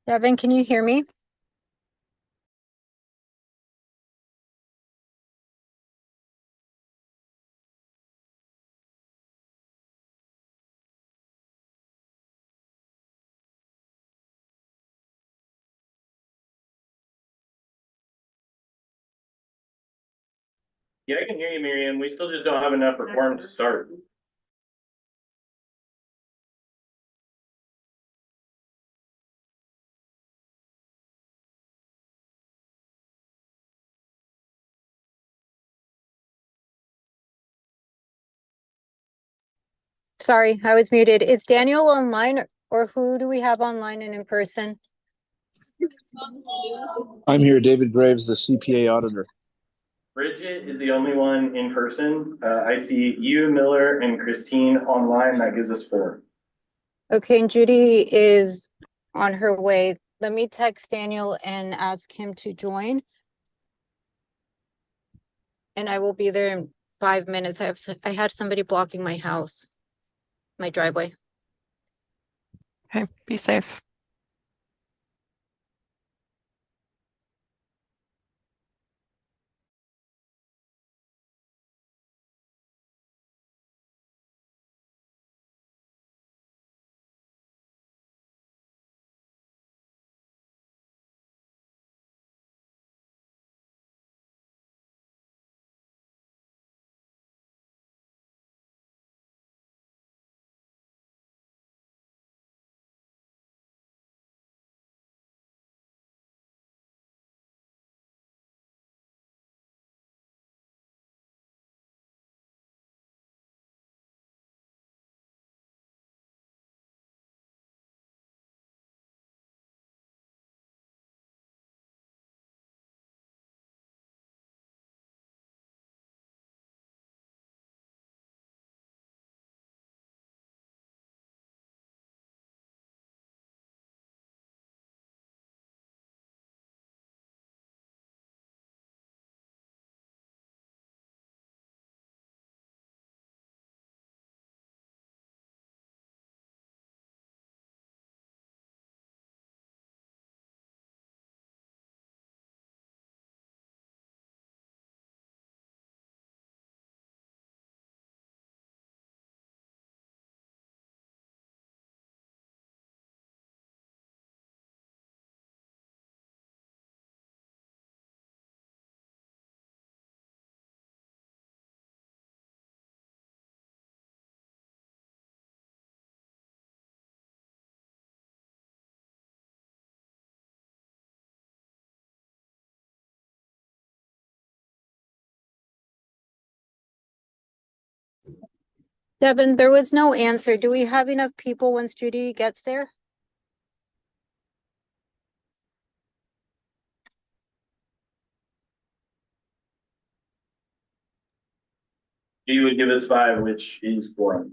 Devin, can you hear me? Yeah, I can hear you, Miriam. We still just don't have enough reform to start. Sorry, I was muted. Is Daniel online or who do we have online and in person? I'm here, David Graves, the CPA auditor. Bridget is the only one in person. I see you, Miller, and Christine online. That gives us 4. Okay, and Judy is on her way. Let me text Daniel and ask him to join. And I will be there in 5 minutes. I had somebody blocking my house, my driveway. Okay, be safe. Devin, there was no answer. Do we have enough people once Judy gets there? She would give us 5, which is 4.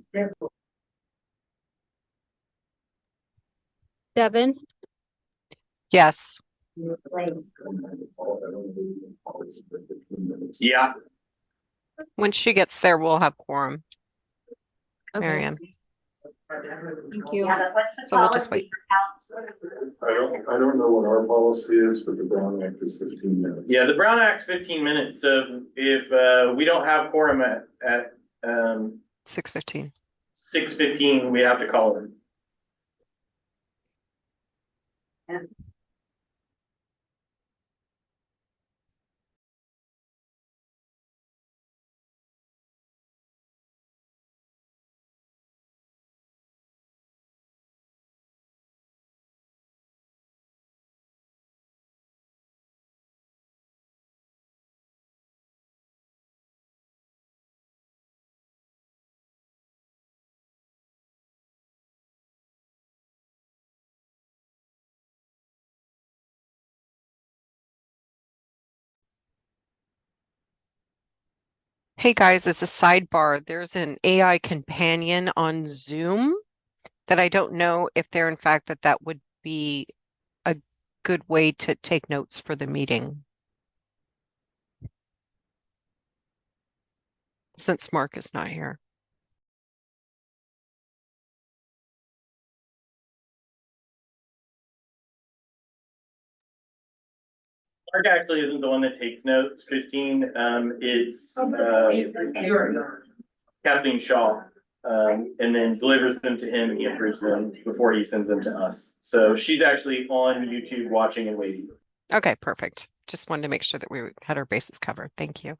Devin? Yes. Yeah. When she gets there, we'll have quorum. Okay. Miriam. Thank you. So we'll just wait. I don't know what our policy is, but the Brown Act is 15 minutes. Yeah, the Brown Act's 15 minutes. So if we don't have quorum at 6:15. 6:15, we have to call it. Hey guys, as a sidebar, there's an AI companion on Zoom that I don't know if they're in fact that would be a good way to take notes for the meeting. Since Mark is not here. Mark actually isn't the one that takes notes, Christine. It's Kathleen Shaw. And then delivers them to him and he approves them before he sends them to us. So she's actually on YouTube watching and waiting. Okay, perfect. Just wanted to make sure that we had our bases covered. Thank you.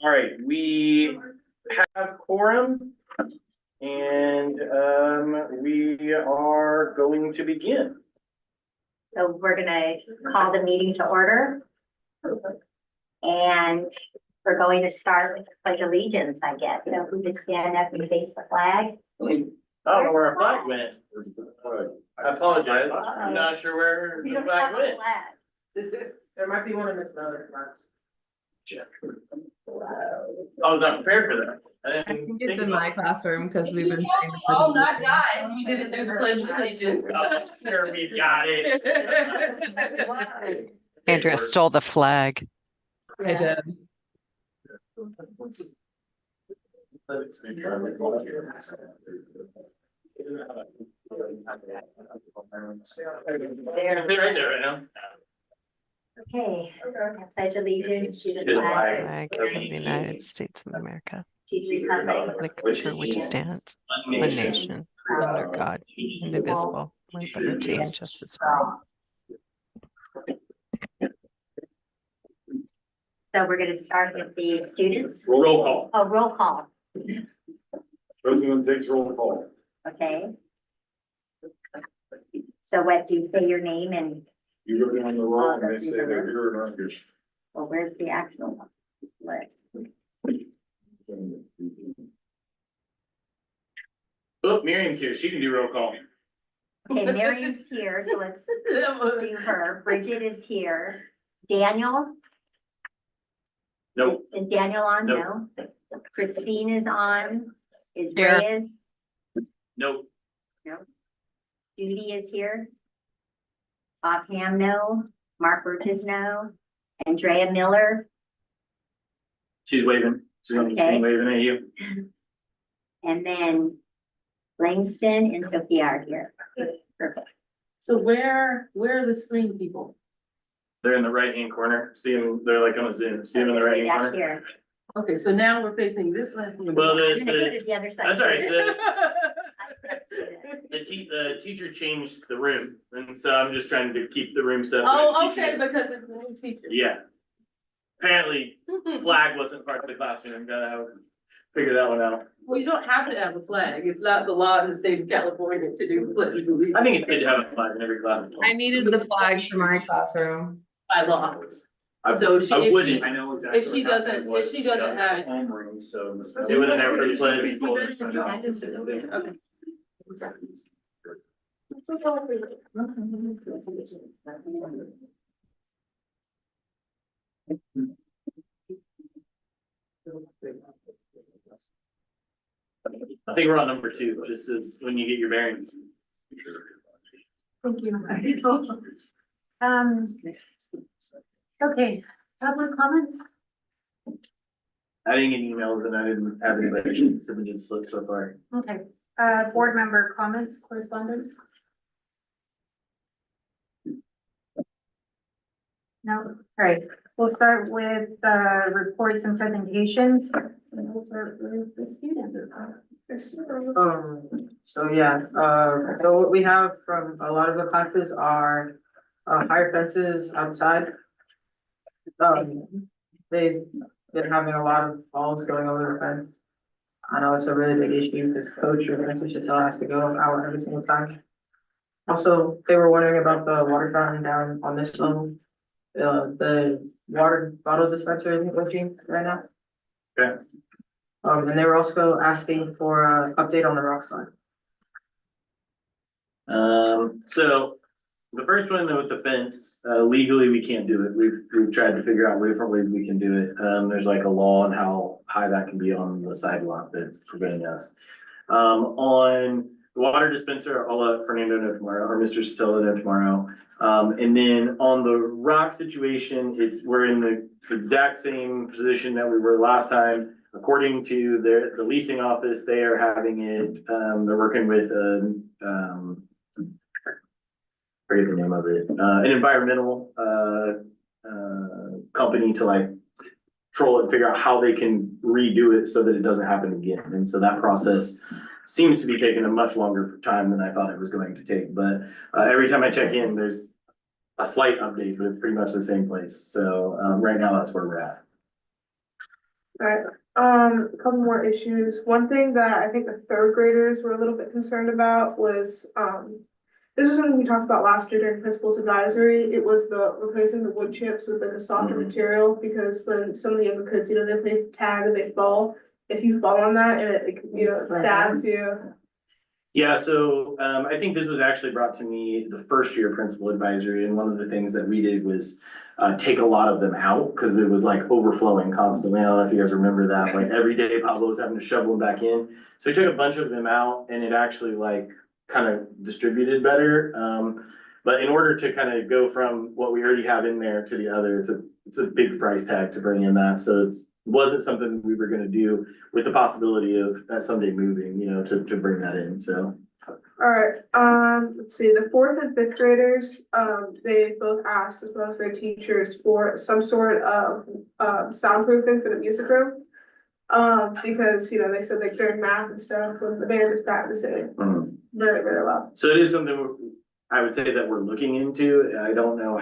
All right, we have quorum and we are going to begin. So we're gonna call the meeting to order. And we're going to start with the pledge of allegiance, I guess. So if we could stand up and face the flag. I don't know where our flag went. I apologize. I'm not sure where We the don't flag have a went. flag. There might be one in this other class. I was not prepared for that. I think it's in my classroom because we've been saying. the Oh, pledge of not die, you didn't do the pledge of allegiance. Oh, sure, we got it. Andrea stole the flag. allegiance. I did. They're right there right now. Okay, I pledge allegiance to To the the flag Flag of the United States of America, of the republic republic for which it stands, one nation, under God, indivisible, with liberty and justice for all. So we're gonna start with the students. Roll call. Oh, roll call, President takes roll call. okay? So what, do you say your name and, You go down the row and they say they're here or not here. well, where's the actual list? Oh, Miriam's here. She can do roll call. Okay, Miriam's here, so let's do her. Bridget is here. Daniel, Nope. is Daniel on? Nope. No? Christine is on. Is Here. Reyes? Nope. No. Judy is here. Bob Ham, no. Mark Burgess, no. Andrea Miller, She's waving. She's on the Okay. screen waving at you. and then Langston and Sophia are here. Perfect. So where are the screen people? They're in the right-hand corner. See them, they're like on a Zoom. See them in the Way right-hand back corner? here. Okay, so now we're facing this way. Well, I'm gonna go to the other side. that's all right. I can't see it. The teacher changed the room, and so I'm just trying to keep the room separate. Oh, Teaching okay, it. because it's a new teacher. Yeah. Apparently, flag wasn't part of the classroom. Gotta figure that one out. Well, you don't have to have a flag. It's not the law in the state of California to do pledge of allegiance. I think it's good to have a flag in every class. I needed the flag for my classroom. By law. I- So she- I if wouldn't. she- I know exactly. if she what happened doesn't- was if she doesn't had have- a homeroom, so they would have never pledged. Okay. I think we're on number 2, just as when you get your bearings. Thank you. Okay, public comments? I didn't get emails and I didn't have anybody submitted slips so far. Okay, board member comments, correspondence? No, all right, we'll start with, reports and presentations. And we'll start with the student. So yeah, so what we have from a lot of the classes are, higher fences outside. They've been having a lot of balls going over the fence. I know it's a really big issue because coach or fence Chantel has to go out every single time. Also, they were wondering about the water fountain down on this level. The water bottle dispenser isn't working right now. Okay. And they were also asking for an update on the rock slide. So the first one with the fence, legally, we can't do it. We've tried to figure out different ways we can do it. There's like a law on how high that can be on the sidewalk that's preventing us. On the water dispenser, I'll let Fernando know tomorrow, or Mr. Stella know tomorrow. And then on the rock situation, we're in the exact same position that we were last time. According to the leasing office, they are having it, they're working with, forget the name of it, an environmental, company to like control it and figure out how they can redo it so that it doesn't happen again. And so that process seems to be taking a much longer time than I thought it was going to take. But every time I check in, there's a slight update, but it's pretty much the same place. So right now, that's where we're at. Alright, a couple more issues. One thing that I think the third graders were a little bit concerned about was, this was something we talked about last year during principal's advisory. It was the replacing the wood chips with like a softer material, because when some of the younger kids, they play tag and they fall. If you fall on that and it, it stabs you. Yeah, so I think this was actually brought to me the first year principal advisory, and one of the things that we did was take a lot of them out, because it was like overflowing constantly. I don't know if you guys remember that, like every day Pablo was having to shovel them back in. So we took a bunch of them out and it actually like kind of distributed better. But in order to kind of go from what we already have in there to the other, it's a big price tag to bring in that. So it wasn't something we were gonna do with the possibility of that someday moving, to bring that in, so. Alright, let's see, the 4th and 5th graders, they both asked, as well as their teachers, for some sort of soundproofing for the music room. Because, they said like during math and stuff, when the band is practicing, very, very well. So it is something I would say that we're looking into. I don't know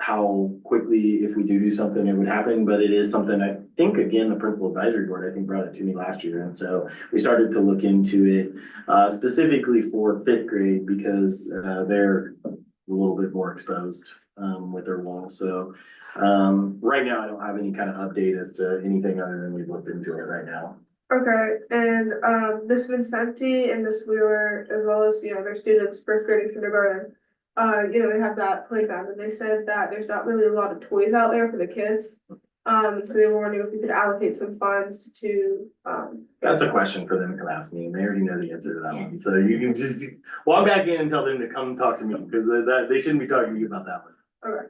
how quickly, if we do something, it would happen, but it is something I think, again, the principal advisory board, I think, brought it to me last year. And so we started to look into it, specifically for 5th grade, because they're a little bit more exposed with their walls. So right now, I don't have any kind of update as to anything other than we've looked into it right now. Okay, and Miss Vincenti and Miss Wheeler, as well as, their students, 1st grade and kindergarten, they have that playground, and they said that there's not really a lot of toys out there for the kids. So they were wondering if we could allocate some funds to, That's a question for them to come ask me. They already know the answer to that one. So you can just walk back in and tell them to come talk to me because they shouldn't be talking to you about that one. Okay.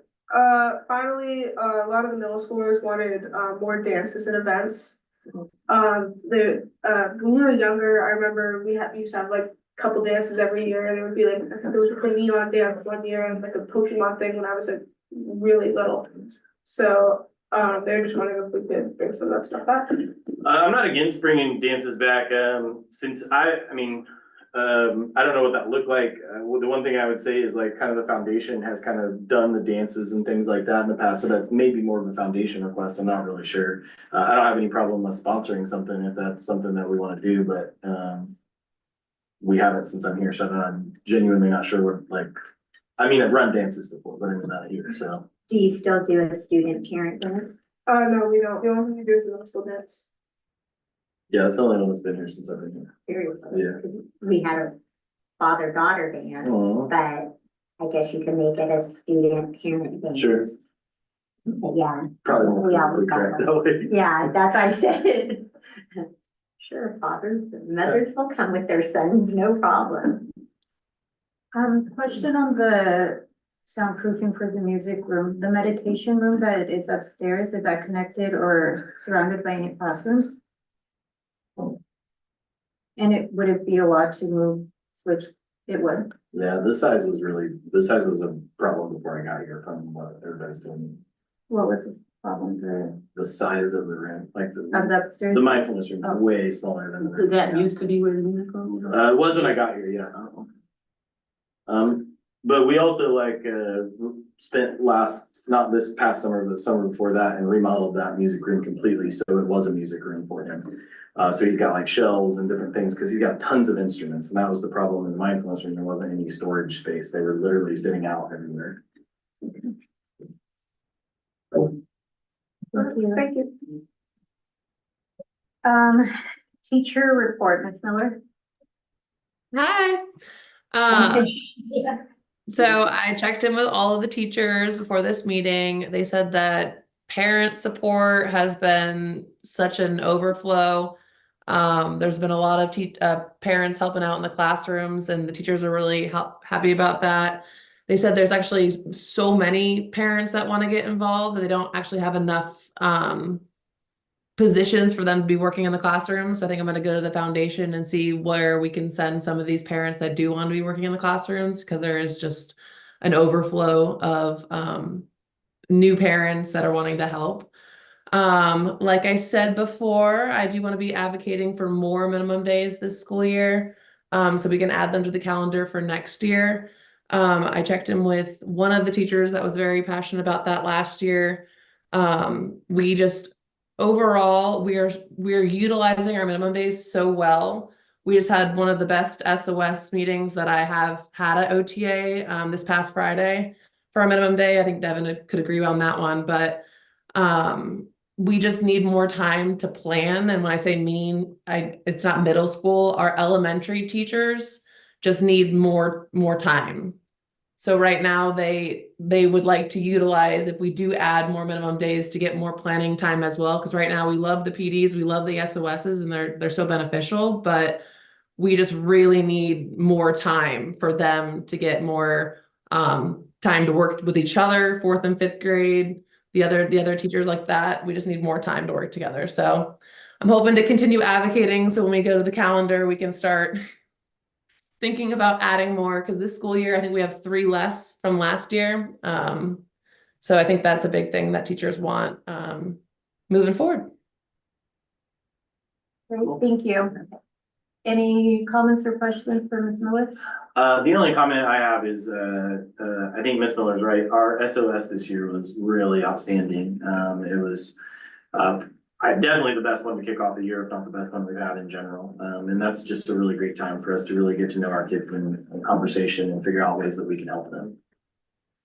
Finally, a lot of the middle schoolers wanted, more dances and events. When we were younger, I remember we used to have like a couple dances every year, and it would be like, there was a neon dance one year and like a Pokemon thing when I was like really little. So, they're just wondering if we could bring some of that stuff back. I'm not against bringing dances back, since I mean, I don't know what that looked like. Well, the one thing I would say is like kind of the foundation has kind of done the dances and things like that in the past, so that's maybe more of a foundation request. I'm not really sure. I don't have any problem with sponsoring something if that's something that we want to do, but, we haven't since I'm here, so I'm genuinely not sure what, like, I mean, I've run dances before, but I'm not here, so. Do you still do a student parent dance? No, we don't. The only thing we do is the middle school dance. Yeah, that's the only one that's been here since I've been here. Seriously? Yeah. 'Cause we had a father-daughter dance, Aw. but I guess you can make it a student parent dance. Sure. But yeah, Probably won't We always be got correct one. that way. yeah, that's what I said. Sure, mothers will come with their sons, no problem. Question on the soundproofing for the music room, the meditation room that is upstairs, is that connected or surrounded by any classrooms? And would it be a lot to move, switch? It would. Yeah, this size was a problem before I got here from what everybody's doing. What was the problem, The size of the room, like of the the upstairs? mindfulness room Oh. is way smaller than the. So that used to be where the music room was? It was when I got here, yeah. But we also spent not this past summer, but the summer before that, and remodeled that music room completely, so it was a music room for him. So he's got like shelves and different things, because he's got tons of instruments, and that was the problem in the mindfulness room, there wasn't any storage space, they were literally sitting out everywhere. Thank you. Teacher report, Ms. Miller? Hi. So I checked in with all of the teachers before this meeting. They said that parent support has been such an overflow. There's been a lot of parents helping out in the classrooms, and the teachers are really happy about that. They said there's actually so many parents that want to get involved that they don't actually have enough positions for them to be working in the classroom. So I think I'm going to go to the foundation and see where we can send some of these parents that do want to be working in the classrooms, because there is just an overflow of new parents that are wanting to help. Like I said before, I do want to be advocating for more minimum days this school year, so we can add them to the calendar for next year. I checked in with one of the teachers that was very passionate about that last year. Overall, we're utilizing our minimum days so well. We just had one of the best SOS meetings that I have had at OTA this past Friday for our minimum day. I think Devin could agree on that one, but we just need more time to plan. And when I say it's not middle school, our elementary teachers just need more time. So right now they would like to utilize, if we do add more minimum days, to get more planning time as well. Because right now we love the PDs, we love the SOSs, and they're so beneficial, but we just really need more time for them to get more time to work with each other, 4th and 5th grade, the other teachers like that. We just need more time to work together. So I'm hoping to continue advocating, so when we go to the calendar, we can start thinking about adding more, because this school year, I think we have 3 less from last year. So I think that's a big thing that teachers want moving forward. Great, thank you. Any comments or questions for Ms. Miller? The only comment I have is, I think Miss Miller's right. Our SOS this year was really outstanding. It was, definitely the best one to kick off the year, if not the best one we've had in general. And that's just a really great time for us to really get to know our kids in conversation and figure out ways that we can help them.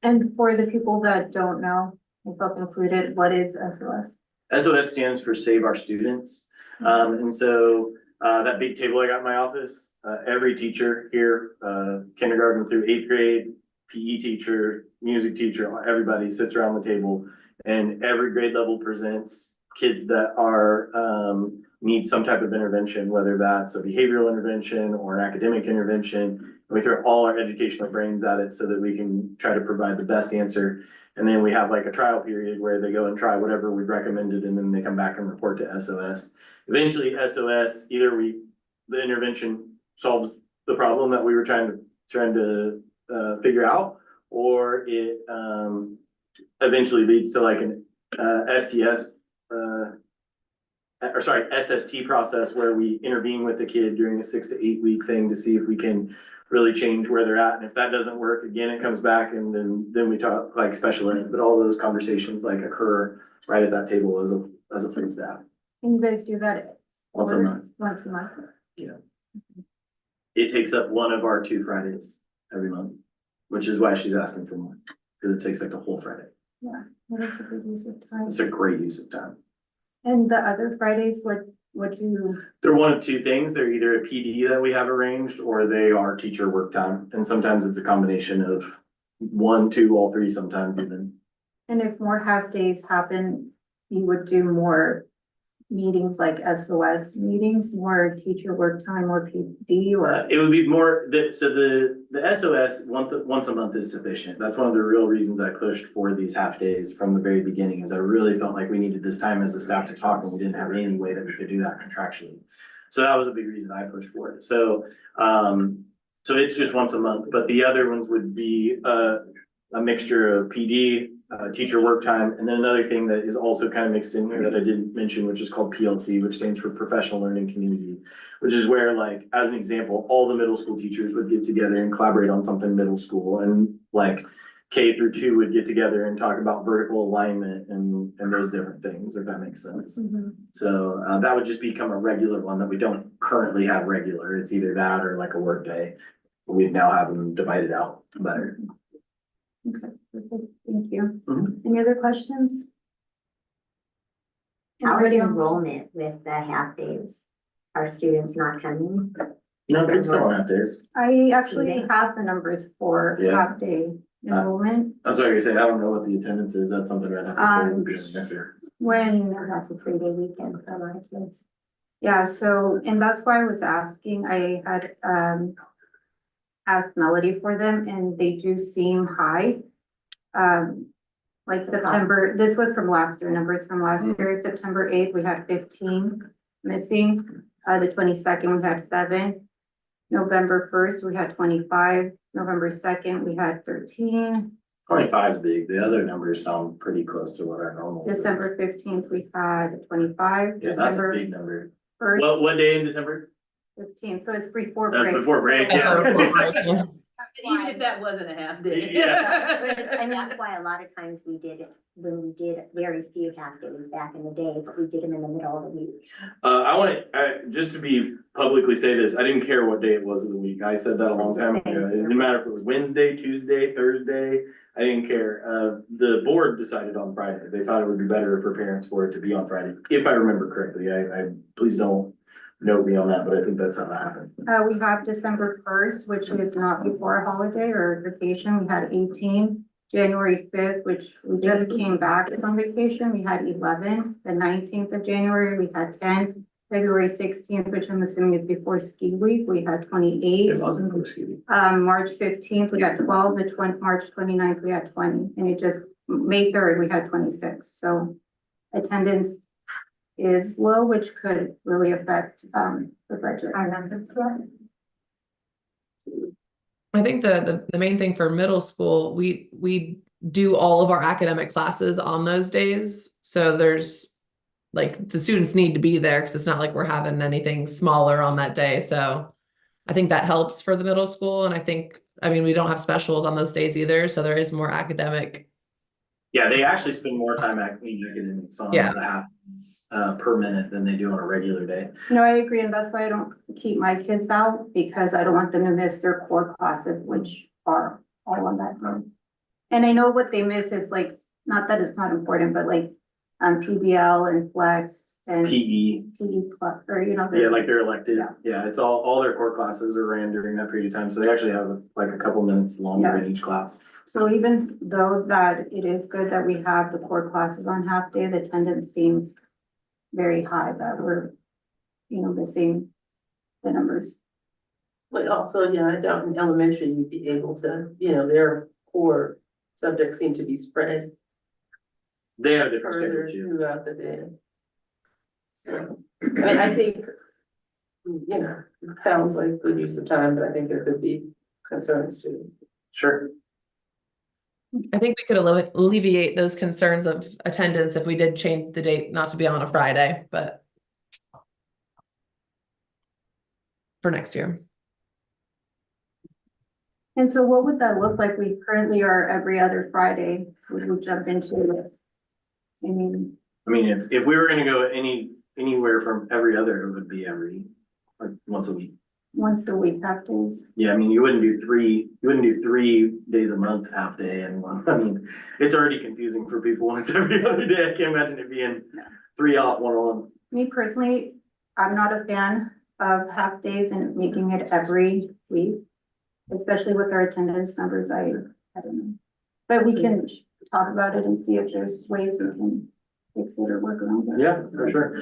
And for the people that don't know, myself included, what is SOS? SOS stands for Save Our Students. And so that big table I got in my office, every teacher here, kindergarten through 8th grade, PE teacher, music teacher, everybody sits around the table And every grade level presents kids that are, need some type of intervention, whether that's a behavioral intervention or an academic intervention. And we throw all our educational brains at it so that we can try to provide the best answer. And then we have like a trial period where they go and try whatever we've recommended, and then they come back and report to SOS. Eventually SOS, either the intervention solves the problem that we were trying to figure out, or it eventually leads to like an SST process where we intervene with the kid during a 6 to 8 week thing to see if we can really change where they're at. And if that doesn't work, again, it comes back, and then we talk like special ed, but all those conversations like occur right at that table as a full staff. And you guys do that Once a month. once a month? It takes up one of our 2 Fridays every month, which is why she's asking for more, because it takes like a whole Friday. Yeah, that is a good use of time. It's a great use of time. And the other Fridays, what do, They're one of 2 things. They're either a PD that we have arranged, or they are teacher work time. And sometimes it's a combination of 1, 2, all 3, sometimes even. and if more half days happen, you would do more meetings like SOS meetings, more teacher work time, or PD, or? It would be more, the SOS once a month is sufficient. That's one of the real reasons I pushed for these half days from the very beginning, is I really felt like we needed this time as a staff to talk, and we didn't have any way that we could do that contractually. So that was a big reason I pushed for it. So it's just once a month, but the other ones would be a mixture of PD, teacher work time, and then another thing that is also kind of mixed in here that I didn't mention, which is called PLC, which stands for Professional Learning Community, which is where, like, as an example, all the middle school teachers would get together and collaborate on something middle school, and like K through 2 would get together and talk about vertical alignment and those different things, if that makes sense. So that would just become a regular one that we don't currently have regular. It's either that or like a work day. We now have them divided out better. Okay, perfect. Thank you. Mhm. Any other questions? How is Anybody on- enrollment with the half days? Are students not coming? No, kids don't have days. I actually have the numbers for Yeah. half day enrollment. I'm sorry to say, I don't know what the attendance is. That's something I'd have to pull next year. When, That's a 3-day weekend for a lot of kids. yeah, so, and that's why I was asking, I had, asked Melody for them, and they do seem high. Like September, this was from last year, numbers from last year, September 8th, we had 15 missing. The 22nd, we had 7. November 1st, we had 25. November 2nd, we had 13. 25 is big. The other numbers sound pretty close to what our normal. is. December 15th, we had 25. Yeah, that's a December big number. 1st, What day in December? 15th, so it's before That's break. before break, That's yeah. before break, yeah. Even if that wasn't a half day. Yeah. And that's why a lot of times we did it, when we did very few half days back in the day, but we did them in the middle of the week. I want to, just to be publicly say this, I didn't care what day it was of the week. I said that a long time ago. It didn't matter if it was Wednesday, Tuesday, Thursday. I didn't care. The board decided on Friday. They thought it would be better for parents for it to be on Friday, if I remember correctly. I please don't note me on that, but I think that's how that happened. We have December 1st, which is not before a holiday or vacation, we had 18. January 5th, which we just came back from vacation, we had 11. The 19th of January, we had 10. February 16th, which I'm assuming is before ski week, we had 28. It wasn't for ski. March 15th, we got 12. March 29th, we had 20, and it just, May 3rd, we had 26. So attendance is low, which could really affect, the budget. I remember that. I think the main thing for middle school, we do all of our academic classes on those days. So there's like the students need to be there because it's not like we're having anything smaller on that day. So I think that helps for the middle school. And I mean, we don't have specials on those days either. So there is more academic. Yeah, they actually spend more time at academics on the half per minute than they do on a regular day. No, I agree, and that's why I don't keep my kids out, because I don't want them to miss their core classes, which are all on that day. And I know what they miss is like, not that it's not important, but like, PBL and flex and PE, PE plus, or yeah, like they're elected. Yeah. Yeah, it's all their core classes are ran during that period of time, so they actually have like a couple minutes longer in each class. So even though that it is good that we have the core classes on half day, the attendance seems very high that we're, missing the numbers. But also, yeah, I doubt in elementary you'd be able to, their core subjects seem to be spread They have a different further schedule too. throughout the day. So, I mean, I think, it sounds like good use of time, but I think there could be concerns too. Sure. I think we could alleviate those concerns of attendance if we did change the date not to be on a Friday, but for next year. And so what would that look like? We currently are every other Friday. Would we jump into it? I mean, if we were gonna go anywhere from every other, it would be like once a week. once a week, half days. Yeah, you wouldn't do 3 days a month, half day and one. It's already confusing for people when it's every other day. I can't imagine it being 3 off, 1 on. Me personally, I'm not a fan of half days and making it every week, especially with our attendance numbers. I don't know. But we can talk about it and see if there's ways we can fix it or work around it. Yeah, for sure.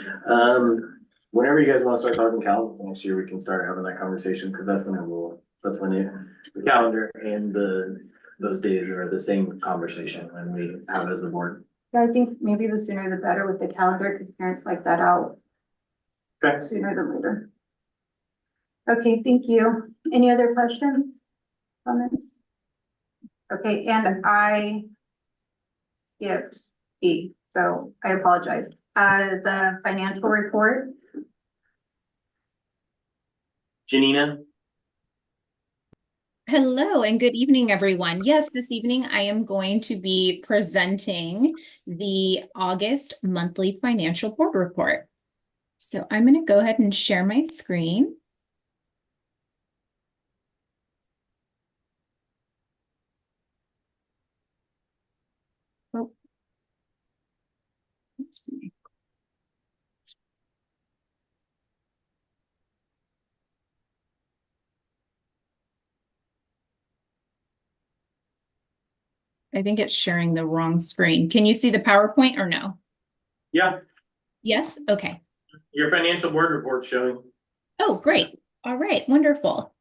Whenever you guys wanna start talking calendar for next year, we can start having that conversation, cause that's when the calendar and those days are the same conversation when we have as the board. Yeah, I think maybe the sooner the better with the calendar, because parents like that out Okay. sooner than later. Okay, thank you. Any other questions, comments? Okay, and I skipped B, so I apologize. The financial report. Janina? Hello and good evening, everyone. Yes, this evening I am going to be presenting the August monthly financial board report. So I'm going to go ahead and share my screen. Oh. Let's see. I think it's sharing the wrong screen. Can you see the PowerPoint or no? Yeah, Yes? Okay. your financial board report's showing. Oh, great. All right, wonderful.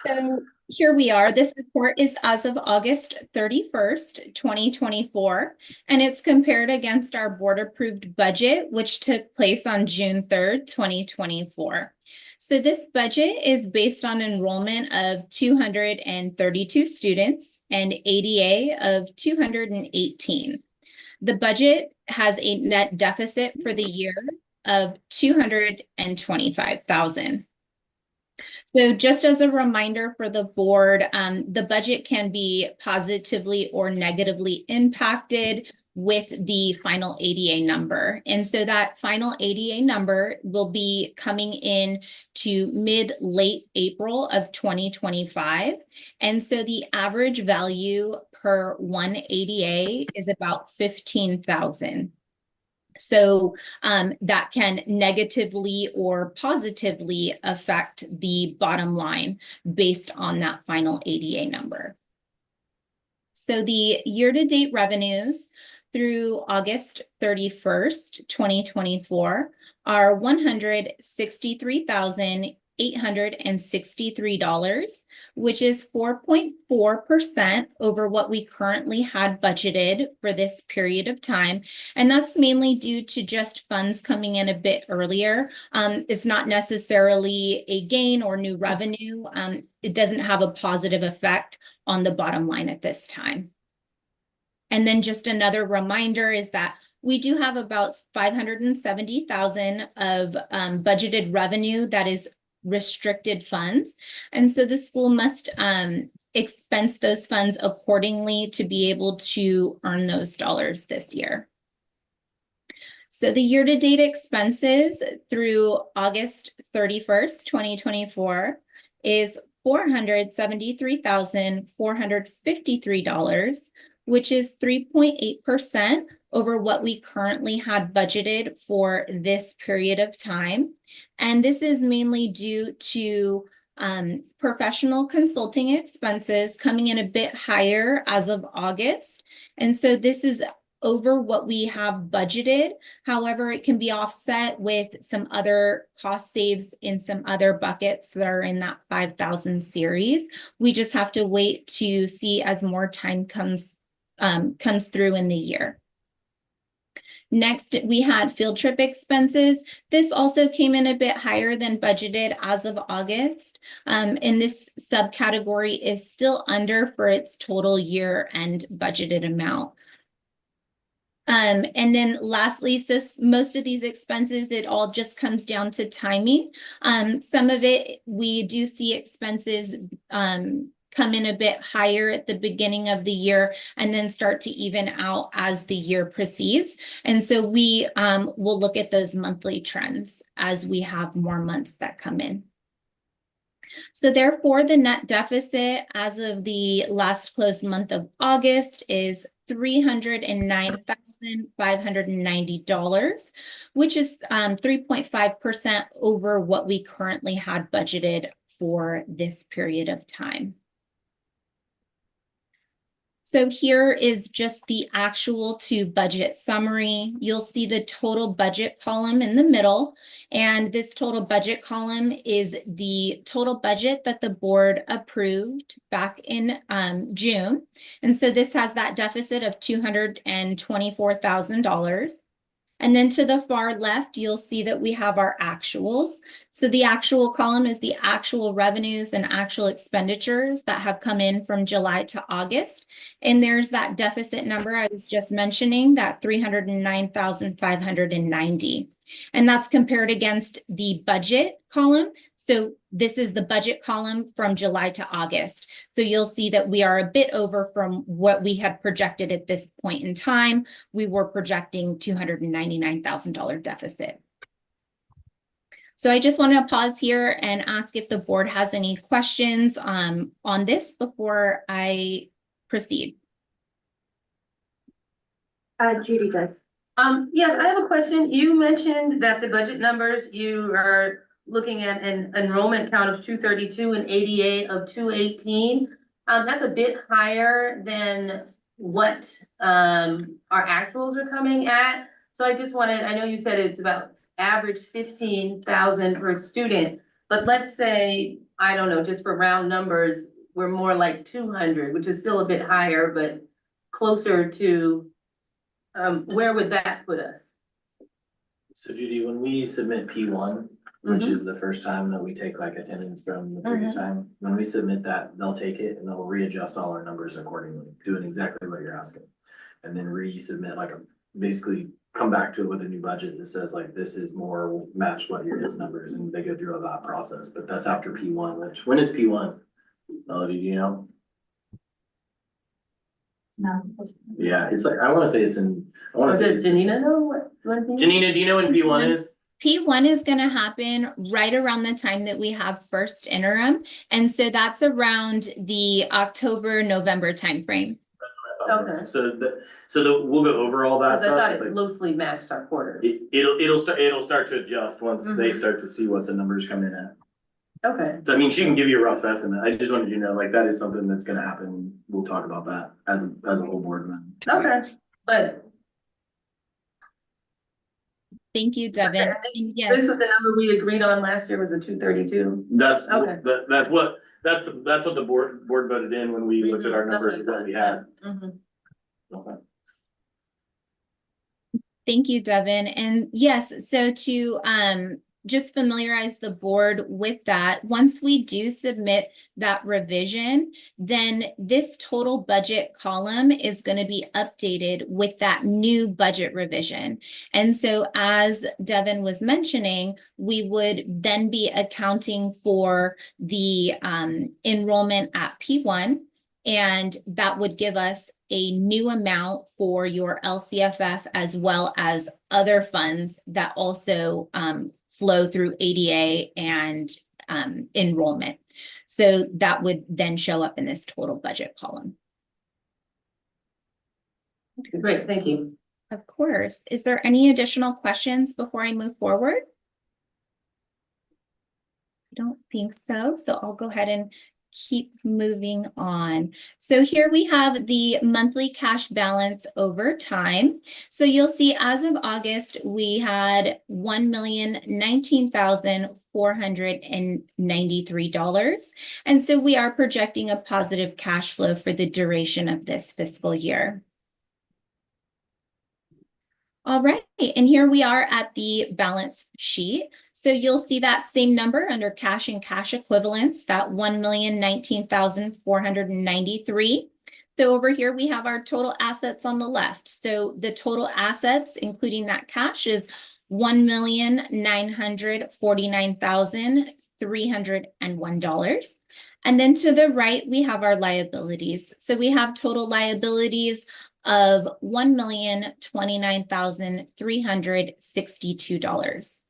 So here we are. This report is as of August 31st, 2024, and it's compared against our board approved budget, which took place on June 3rd, 2024. So this budget is based on enrollment of 232 students and ADA of 218. The budget has a net deficit for the year of $225,000. So just as a reminder for the board, the budget can be positively or negatively impacted with the final ADA number. And so that final ADA number will be coming in to mid-late April of 2025. And so the average value per one ADA is about $15,000. So that can negatively or positively affect the bottom line based on that final ADA number. So the year-to-date revenues through August 31st, 2024 are $163,863, which is 4.4% over what we currently had budgeted for this period of time. And that's mainly due to just funds coming in a bit earlier. It's not necessarily a gain or new revenue. It doesn't have a positive effect on the bottom line at this time. And then just another reminder is that we do have about $570,000 of budgeted revenue that is restricted funds. And so the school must expense those funds accordingly to be able to earn those dollars this year. So the year-to-date expenses through August 31st, 2024 is $473,453, which is 3.8% over what we currently had budgeted for this period of time. And this is mainly due to professional consulting expenses coming in a bit higher as of August. And so this is over what we have budgeted. However, it can be offset with some other cost saves in some other buckets that are in that 5,000 series. We just have to wait to see as more time comes through in the year. Next, we had field trip expenses. This also came in a bit higher than budgeted as of August. And this subcategory is still under for its total year-end budgeted amount. And then lastly, so most of these expenses, it all just comes down to timing. Some of it, we do see expenses come in a bit higher at the beginning of the year and then start to even out as the year proceeds. And so we will look at those monthly trends as we have more months that come in. So therefore, the net deficit as of the last closed month of August is $309,590, which is 3.5% over what we currently had budgeted for this period of time. So here is just the actual to budget summary. You'll see the total budget column in the middle, and this total budget column is the total budget that the board approved back in June. And so this has that deficit of $224,000. And then to the far left, you'll see that we have our actuals. So the actual column is the actual revenues and actual expenditures that have come in from July to August. And there's that deficit number I was just mentioning, that $309,590. And that's compared against the budget column. So this is the budget column from July to August. So you'll see that we are a bit over from what we had projected at this point in time. We were projecting $299,000 deficit. So I just want to pause here and ask if the board has any questions on this before I proceed. Judy does. Yes, I have a question. You mentioned that the budget numbers, you are looking at an enrollment count of 232 and ADA of 218. That's a bit higher than what our actuals are coming at. So I just wanted, I know you said it's about average 15,000 per student, but let's say, I don't know, just for round numbers, we're more like 200, which is still a bit higher, but closer to where would that put us? So Judy, when we submit P1, which is the first time that we take like attendance from the previous time, when we submit that, they'll take it and they'll readjust all our numbers accordingly, doing exactly what you're asking. And then resubmit basically come back to it with a new budget that says like, this is more match what your his numbers, and they go through all that process, but that's after P1, which, when is P1? Melody, do you know? No. Yeah, it's like, I wanna say it's in, Does Janina know what? Janina, do you know when P1 is? P1 is going to happen right around the time that we have first interim. And so that's around the October, November timeframe. Okay. We'll go over all that Because I stuff. thought It's it like- loosely matched our quarters. It'll start to adjust once they start to see what the numbers come in at. Okay. So I mean, she can give you a rough estimate. I just wanted you to know, like, that is something that's gonna happen. We'll talk about that as a whole board then. Okay, but Thank you, Devin. And this yes, is the number we agreed on last year, was a 232. That's, Okay. that's what the board voted in when we looked at our numbers of what we had. Okay. thank you, Devin. And yes, so to just familiarize the board with that, once we do submit that revision, then this total budget column is going to be updated with that new budget revision. And so as Devin was mentioning, we would then be accounting for the enrollment at P1, and that would give us a new amount for your LCFF as well as other funds that also flow through ADA and enrollment. So that would then show up in this total budget column. Okay, great, thank you. Of course. Is there any additional questions before I move forward? I don't think so. So I'll go ahead and keep moving on. So here we have the monthly cash balance over time. So you'll see as of August, we had $1,019,493. And so we are projecting a positive cash flow for the duration of this fiscal year. All right, and here we are at the balance sheet. So you'll see that same number under cash and cash equivalents, that $1,019,493. So over here, we have our total assets on the left. So the total assets, including that cash, is $1,949,301. And then to the right, we have our liabilities. So we have total liabilities of $1,029,362.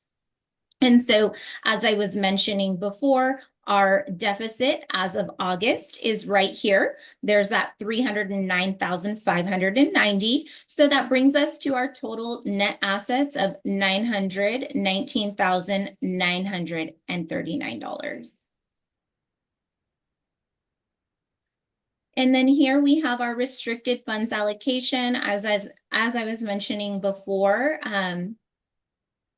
And so, as I was mentioning before, our deficit as of August is right here. There's that $309,590. So that brings us to our total net assets of $919,939. And then here we have our restricted funds allocation. As I was mentioning before,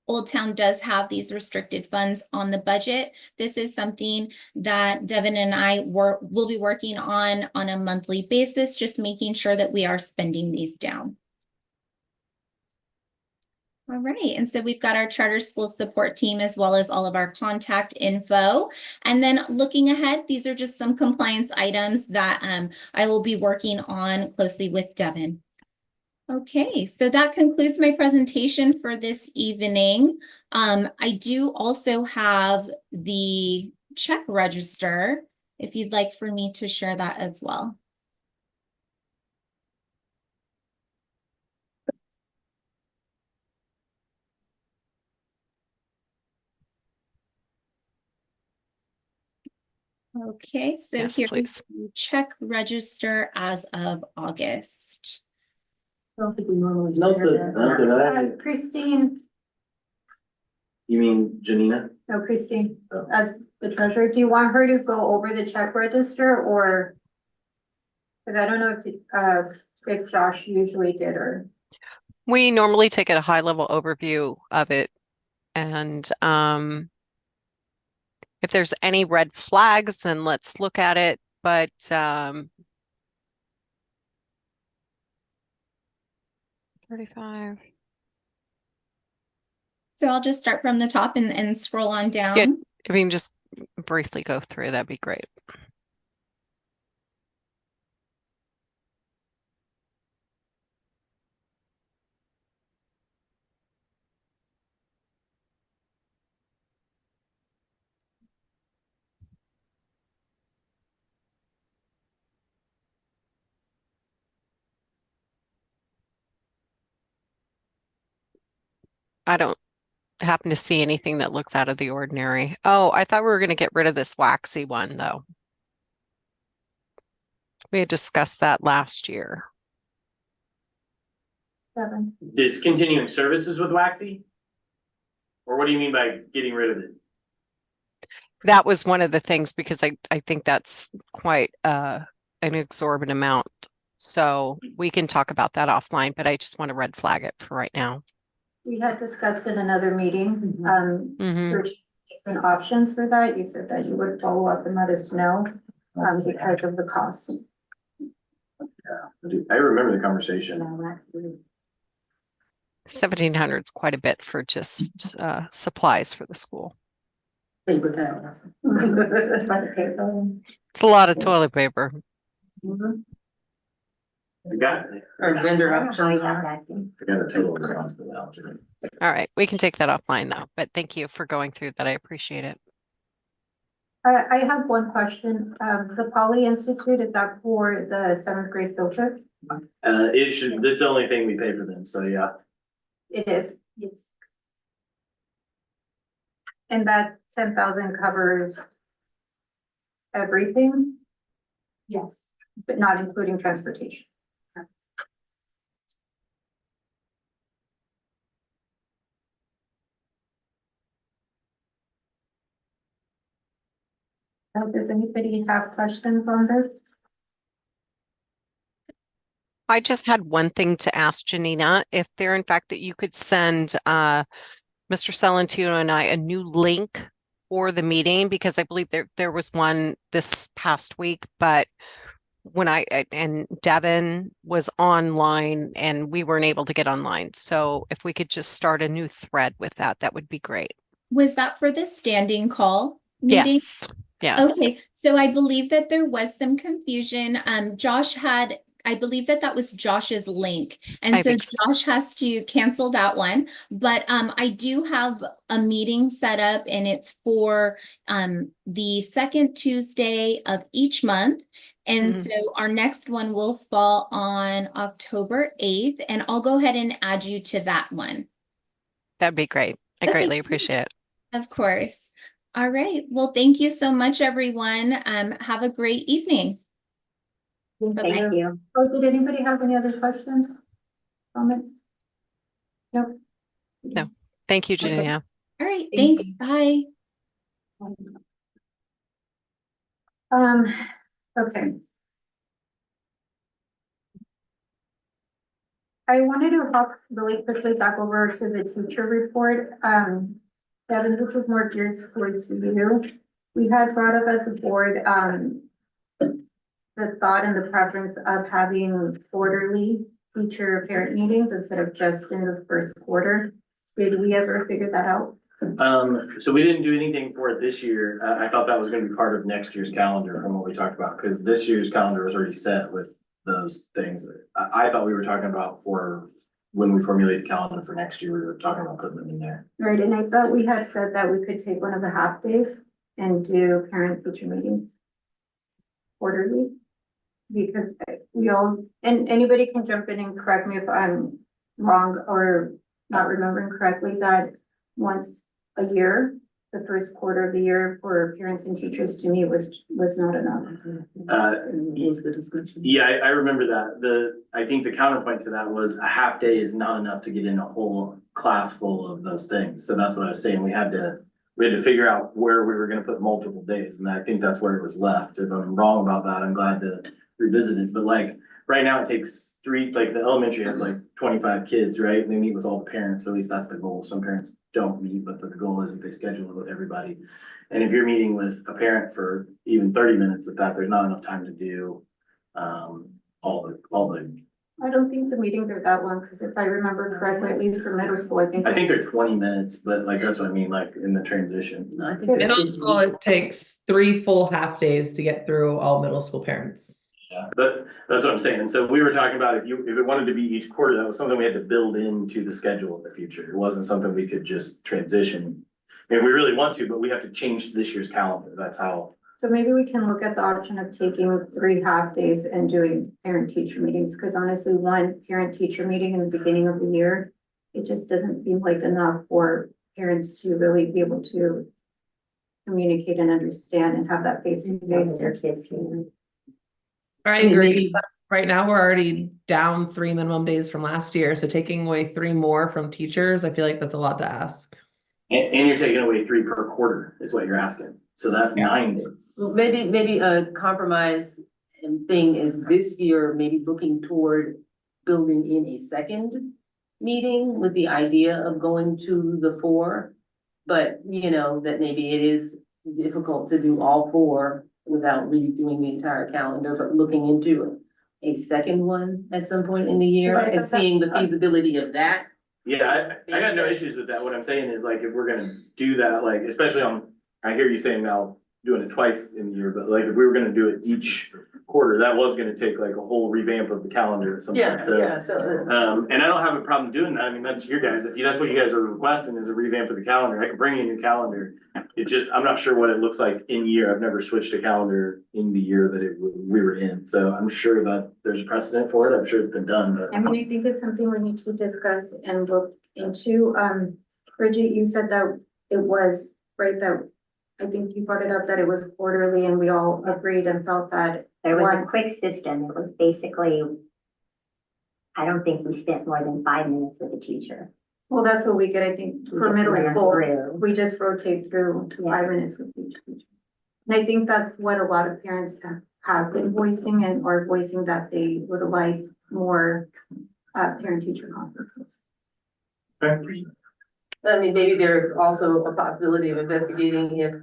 Old Town does have these restricted funds on the budget. This is something that Devin and I will be working on a monthly basis, just making sure that we are spending these down. All right, and so we've got our charter school support team as well as all of our contact info. And then looking ahead, these are just some compliance items that I will be working on closely with Devin. Okay, so that concludes my presentation for this evening. I do also have the check register, if you'd like for me to share that as well. Okay, so Yes, here's please. the check register as of August. I don't think we normally. Christine, You mean Janina? no, Christine, as the treasurer, do you want her to go over the check register or? Cause I don't know if Josh usually did or. We normally take a high level overview of it, and if there's any red flags, then let's look at it. But 35. So I'll just start from the top and scroll on down. Yeah, if we can just briefly go through, that'd be great. I don't happen to see anything that looks out of the ordinary. Oh, I thought we were going to get rid of this waxy one, though. We had discussed that last year. 7. Discontinuing services with Waxy? Or what do you mean by getting rid of it? That was one of the things because I think that's quite an exorbitant amount. So we can talk about that offline, but I just want to red flag it for right now. We had discussed in another meeting, Mhm. searching different options for that. You said that you would follow up and let us know, because of the cost. I remember the conversation. 1,700 is quite a bit for just supplies for the school. Paper towels. It's a lot of toilet paper. I got it. Or vendor options. I got a total responsibility. All right, we can take that offline though, but thank you for going through that. I appreciate it. I have one question. The Poly Institute, is that for the 7th grade field trip? It should, that's the only thing we pay for them, so yeah. It is. Yes. And that 10,000 covers everything? Yes. But not including transportation? Does anybody have questions on this? I just had one thing to ask Janina, if there in fact that you could send Mr. Salentino and I a new link for the meeting, because I believe there was one this past week, but when and Devin was online and we weren't able to get online. So if we could just start a new thread with that, that would be great. Was that for the standing call meeting? Yes. Yes. Okay, so I believe that there was some confusion. Josh had, I believe that was Josh's link. And I so think Josh has to cancel that one. But I do have a meeting set up, and it's for the second Tuesday of each month. And Mhm. so our next one will fall on October 8th, and I'll go ahead and add you to that one. That'd be great. I Okay. greatly appreciate it. Of course. All right. Well, thank you so much, everyone. Have a great evening. Bye-bye. Thank you. Oh, did anybody have any other questions? Comments? Nope. No. Thank you, Janina. All right. Thank Thanks. you. Bye. Okay. I wanted to hop really quickly back over to the teacher report. Devin, this is more geared towards you. We had brought up as a board, the thought and the preference of having quarterly teacher parent meetings instead of just in the first quarter. Did we ever figure that out? So we didn't do anything for it this year. I thought that was gonna be part of next year's calendar from what we talked about, because this year's calendar was already set with those things. I thought we were talking about for when we formulate the calendar for next year, we were talking about putting them in there. Right, and I thought we had said that we could take one of the half days and do parent teacher meetings quarterly. Because we all, and anybody can jump in and correct me if I'm wrong or not remembering correctly, that once a year, the first quarter of the year for parents and teachers to me was not enough. Was the discussion? Yeah, I remember that. I think the counterpoint to that was a half day is not enough to get in a whole class full of those things. So that's what I was saying. We had to figure out where we were gonna put multiple days, and I think that's where it was left. If I'm wrong about that, I'm glad to revisit it. But like, right now it takes like the elementary has like 25 kids, right? And they meet with all the parents, so at least that's the goal. Some parents don't meet, but the goal is that they schedule it with everybody. And if you're meeting with a parent for even 30 minutes of that, there's not enough time to do all the. I don't think the meetings are that long, because if I remember correctly, at least for middle school, I think they're 20 minutes, but like, that's what I mean, like in the transition. No, I think Middle school, it takes 3 full half days to get through all middle school parents. Yeah, but that's what I'm saying. And so we were talking about if it wanted to be each quarter, that was something we had to build into the schedule in the future. It wasn't something we could just transition. I mean, we really want to, but we have to change this year's calendar. That's how. so maybe we can look at the option of taking 3 half days and doing parent teacher meetings, because honestly, one parent teacher meeting in the beginning of the year, it just doesn't seem like enough for parents to really be able to communicate and understand and have that face-to-face. Their kids can. I agree. But right now, we're already down 3 minimum days from last year. So taking away 3 more from teachers, I feel like that's a lot to ask. And you're taking away 3 per quarter is what you're asking. So that's 9 days. Well, maybe a compromise and thing is this year, maybe looking toward building in a second meeting with the idea of going to the 4. But you know, that maybe it is difficult to do all 4 without redoing the entire calendar, but looking into a second one at some point in the year Right, and seeing the feasibility of that. Yeah, I got no issues with that. What I'm saying is like, if we're gonna do that, like, especially I hear you saying now doing it twice in the year, but like, if we were gonna do it each quarter, that was gonna take like a whole revamp of the calendar at some point. So, and I don't have a problem doing that. I mean, that's your guys. If that's what you guys are requesting is a revamp of the calendar, I can bring in your calendar. It just, I'm not sure what it looks like in year. I've never switched a calendar in the year that we were in. So I'm sure that there's a precedent for it. I'm sure it's been done, but. I mean, I think it's something we need to discuss and look into. Bridget, you said that it was, right, that I think you brought it up that it was quarterly and we all agreed and felt that. There was a quick system. It was basically, I don't think we spent more than 5 minutes with the teacher. Well, that's what we get, I think, for just middle ran school. through. We just rotate through 5 minutes with each teacher. And I think that's what a lot of parents have been voicing and are voicing that they would like more parent-teacher conferences. Okay. I mean, maybe there's also a possibility of investigating if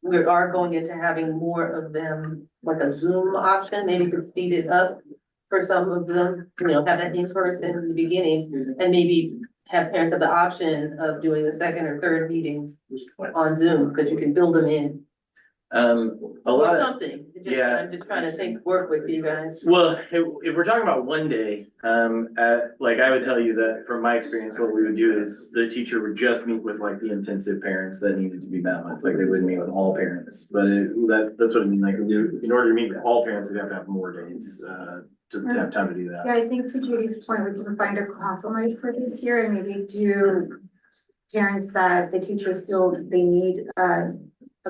we are going into having more of them, like a Zoom option, maybe could speed it up for some of them, you know, have that in person in the beginning, and maybe have parents have the option of doing the second or third meetings on Zoom, because you can build them in. A Or lot of, something. yeah. I'm just trying to think, work with you guys. well, if we're talking about one day, like I would tell you that from my experience, what we would do is the teacher would just meet with like the intensive parents that needed to be met with, like they wouldn't meet with all parents. But that's what I mean, like in order to meet with all parents, we'd have to have more days, to have time to do that. Yeah, I think to Judy's point, we can find a compromise for this year and maybe do parents that the teachers feel they need a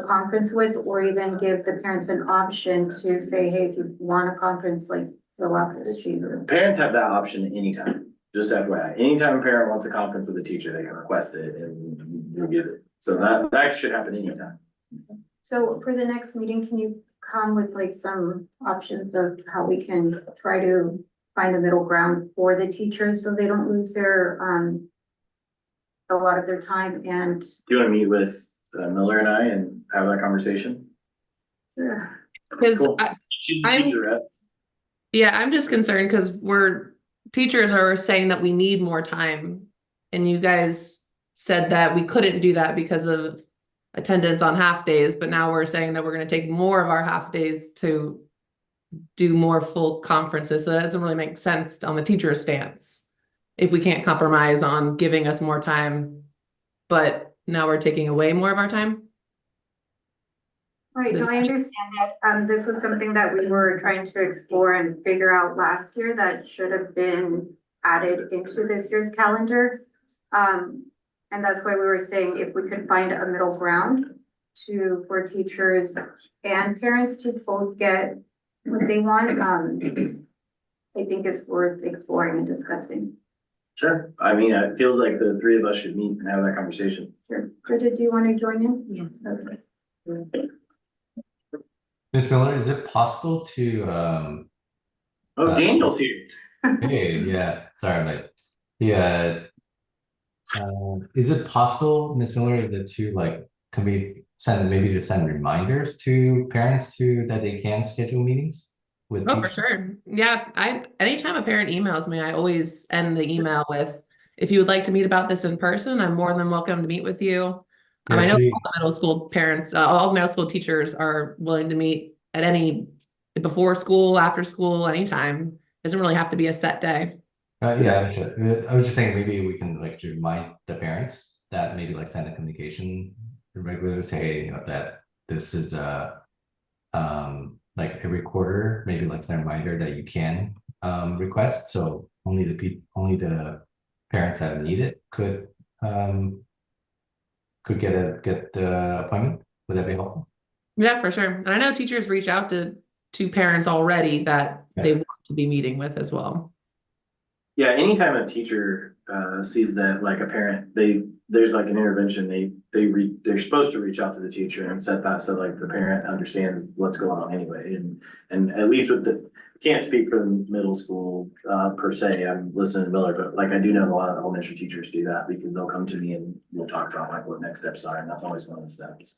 conference with, or even give the parents an option to say, hey, if you want a conference, like fill out this sheet. Parents have that option anytime, just FYI. Anytime a parent wants a conference with a teacher, they can request it and you'll get it. So that should happen anytime. So for the next meeting, can you come with like some options of how we can try to find a middle ground for the teachers so they don't lose their a lot of their time and Do you want to meet with Miller and I and have that conversation? Because Cool. She's the I'm- teacher rep. yeah, I'm just concerned because teachers are saying that we need more time. And you guys said that we couldn't do that because of attendance on half days, but now we're saying that we're going to take more of our half days to do more full conferences. So that doesn't really make sense on the teacher's stance. If we can't compromise on giving us more time, but now we're taking away more of our time. Right, no, I understand that. This was something that we were trying to explore and figure out last year that should have been added into this year's calendar. And that's why we were saying if we could find a middle ground for teachers and parents to both get what they want, I think it's worth exploring and discussing. Sure. I mean, it feels like the three of us should meet and have that conversation. Sure. Bridget, do you want to join in? Yeah. Okay. Ms. Miller, is it possible to Oh, Daniel's here. hey, yeah, sorry, but yeah, is it possible, Ms. Miller, that to like can we send reminders to parents that they can schedule meetings with Oh, for teachers? sure. Yeah, anytime a parent emails me, I always end the email with, if you would like to meet about this in person, I'm more than welcome to meet with you. I know all the middle school parents, all middle school teachers are willing to meet at before school, after school, anytime. Doesn't really have to be a set day. Yeah, I was just saying maybe we can like to remind the parents that maybe like send a communication regularly, say, hey, you know, that this is like every quarter, maybe like send a reminder that you can request. So only the parents that need it could get the appointment. Would that be helpful? Yeah, for sure. And I know teachers reach out to parents already that they want to be meeting with as well. Yeah, anytime a teacher sees that like a parent, there's like an intervention, they're supposed to reach out to the teacher and set that so like the parent understands what's going on anyway. And at least can't speak for the middle school per se, I'm listening to Miller, but like I do know a lot of elementary teachers do that because they'll come to me and we'll talk about like what next steps are, and that's always one of the steps.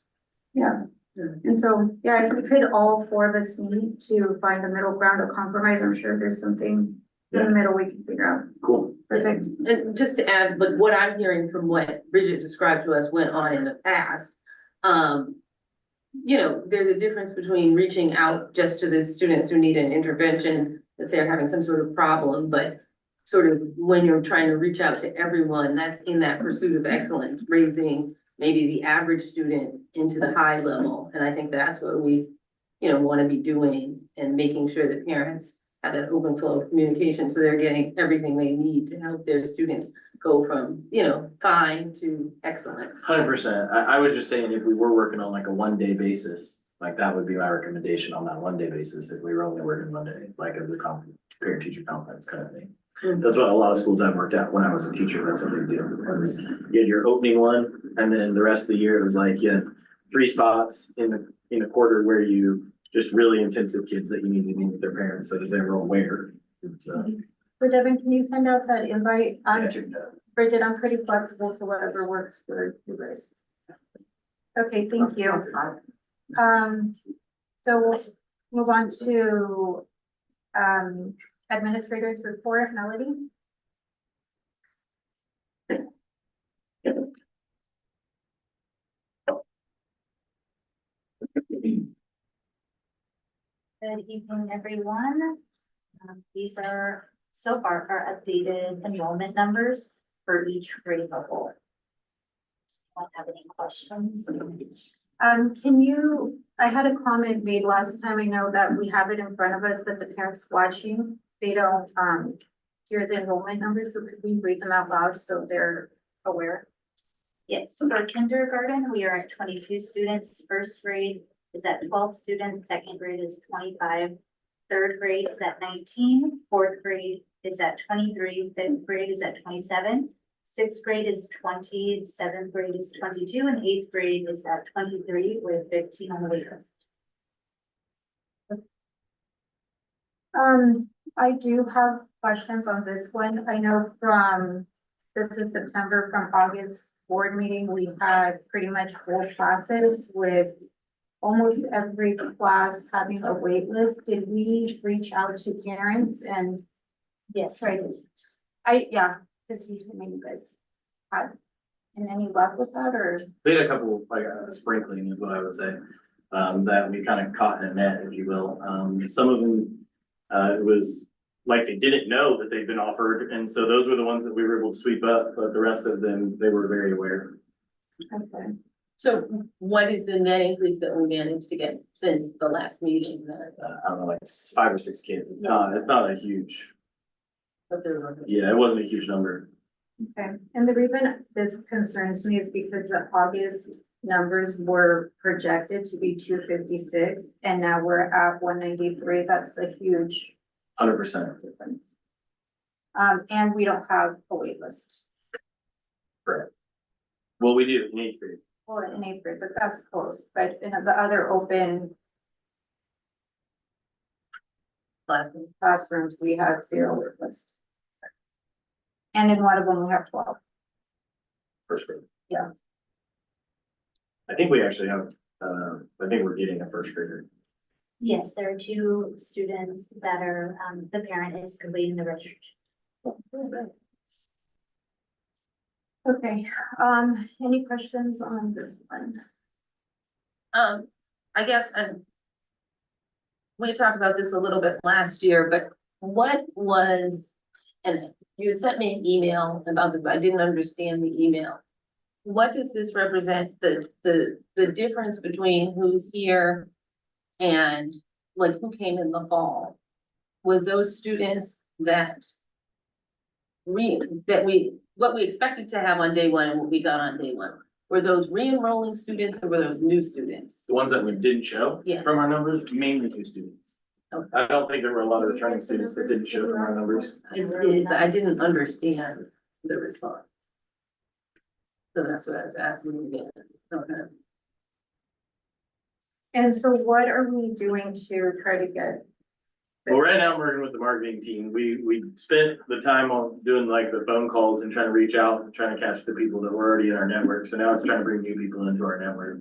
Yeah. And so, yeah, if we could all four of us meet to find a middle ground or compromise, I'm sure there's something in the middle we can figure out. Cool. Perfect. And just to add, but what I'm hearing from what Bridget described to us went on in the past, you know, there's a difference between reaching out just to the students who need an intervention, that they're having some sort of problem, but sort of when you're trying to reach out to everyone, that's in that pursuit of excellence, raising maybe the average student into the high level. And I think that's what we, you know, want to be doing and making sure that parents have that open flow of communication, so they're getting everything they need to help their students go from, you know, fine to excellent. 100%. I was just saying if we were working on like a 1 day basis, like that would be my recommendation on that 1 day basis. If we were only working 1 day, like as a parent teacher conference kind of thing. That's what a lot of schools I've worked at when I was a teacher. That's what they do. You had your opening one, and then the rest of the year it was like you had 3 spots in in a quarter where you just really intensive kids that you need to meet with their parents so that they're aware. So Devin, can you send out that invite? Yeah. Bridget, I'm pretty flexible to whatever works for you guys. Okay, thank you. So we'll move on to administrators report. Melody? Good evening, everyone. These are so far our updated enrollment numbers for each grade level. Don't have any questions? I had a comment made last time. I know that we have it in front of us, but the parents watching, they don't hear the enrollment numbers. So could we read them out loud so they're aware? Yes, so for kindergarten, we are at 22 students. First grade is at 12 students. Second grade is 25. Third grade is at 19. Fourth grade is at 23. Fifth grade is at 27. Sixth grade is 20. Seventh grade is 22. And eighth grade is at 23 with 15 on the wait list. I do have questions on this one. I know this is September, from August board meeting, we had pretty much full classes with almost every class having a wait list. Did we reach out to parents and? Yes. Right. Because you guys had, and any luck with that, or? We had a couple, like sprinkling is what I would say, that we kind of caught in a net, if you will. Some of them, it was like they didn't know that they'd been offered, and so those were the ones that we were able to sweep up, but the rest of them, they were very aware. Okay. So what is the net increase that we managed to get since the last meeting? I don't know, like 5 or 6 kids. It's not a huge, But there were- yeah, it wasn't a huge number. Okay, and the reason this concerns me is because the August numbers were projected to be 256, and now we're at 193. That's a huge 100%. difference. And we don't have a wait list. Correct. Well, we do in 8th grade. Well, in 8th grade, but that's close. But in the other open classrooms, we have 0 wait list. And in one of them, we have 12. First grade. Yeah. I think we actually have, I think we're getting a first grader. Yes, there are 2 students that are, the parent is completing the registration. Okay, any questions on this one? I guess, and we talked about this a little bit last year, but what was, and you had sent me an email about this, but I didn't understand the email. What does this represent, the difference between who's here and like who came in the fall? Was those students that what we expected to have on day one and what we got on day one? Were those re-enrolling students or were those new students? The ones that we didn't show Yeah. from our numbers, mainly 2 students. Okay. I don't think there were a lot of returning students that didn't show from our numbers. It is, I didn't understand the response. So that's what I was asking again. Okay. And so what are we doing to try to get? Well, right now I'm working with the marketing team. We spent the time on doing like the phone calls and trying to reach out and trying to catch the people that were already in our network. So now it's trying to bring new people into our network.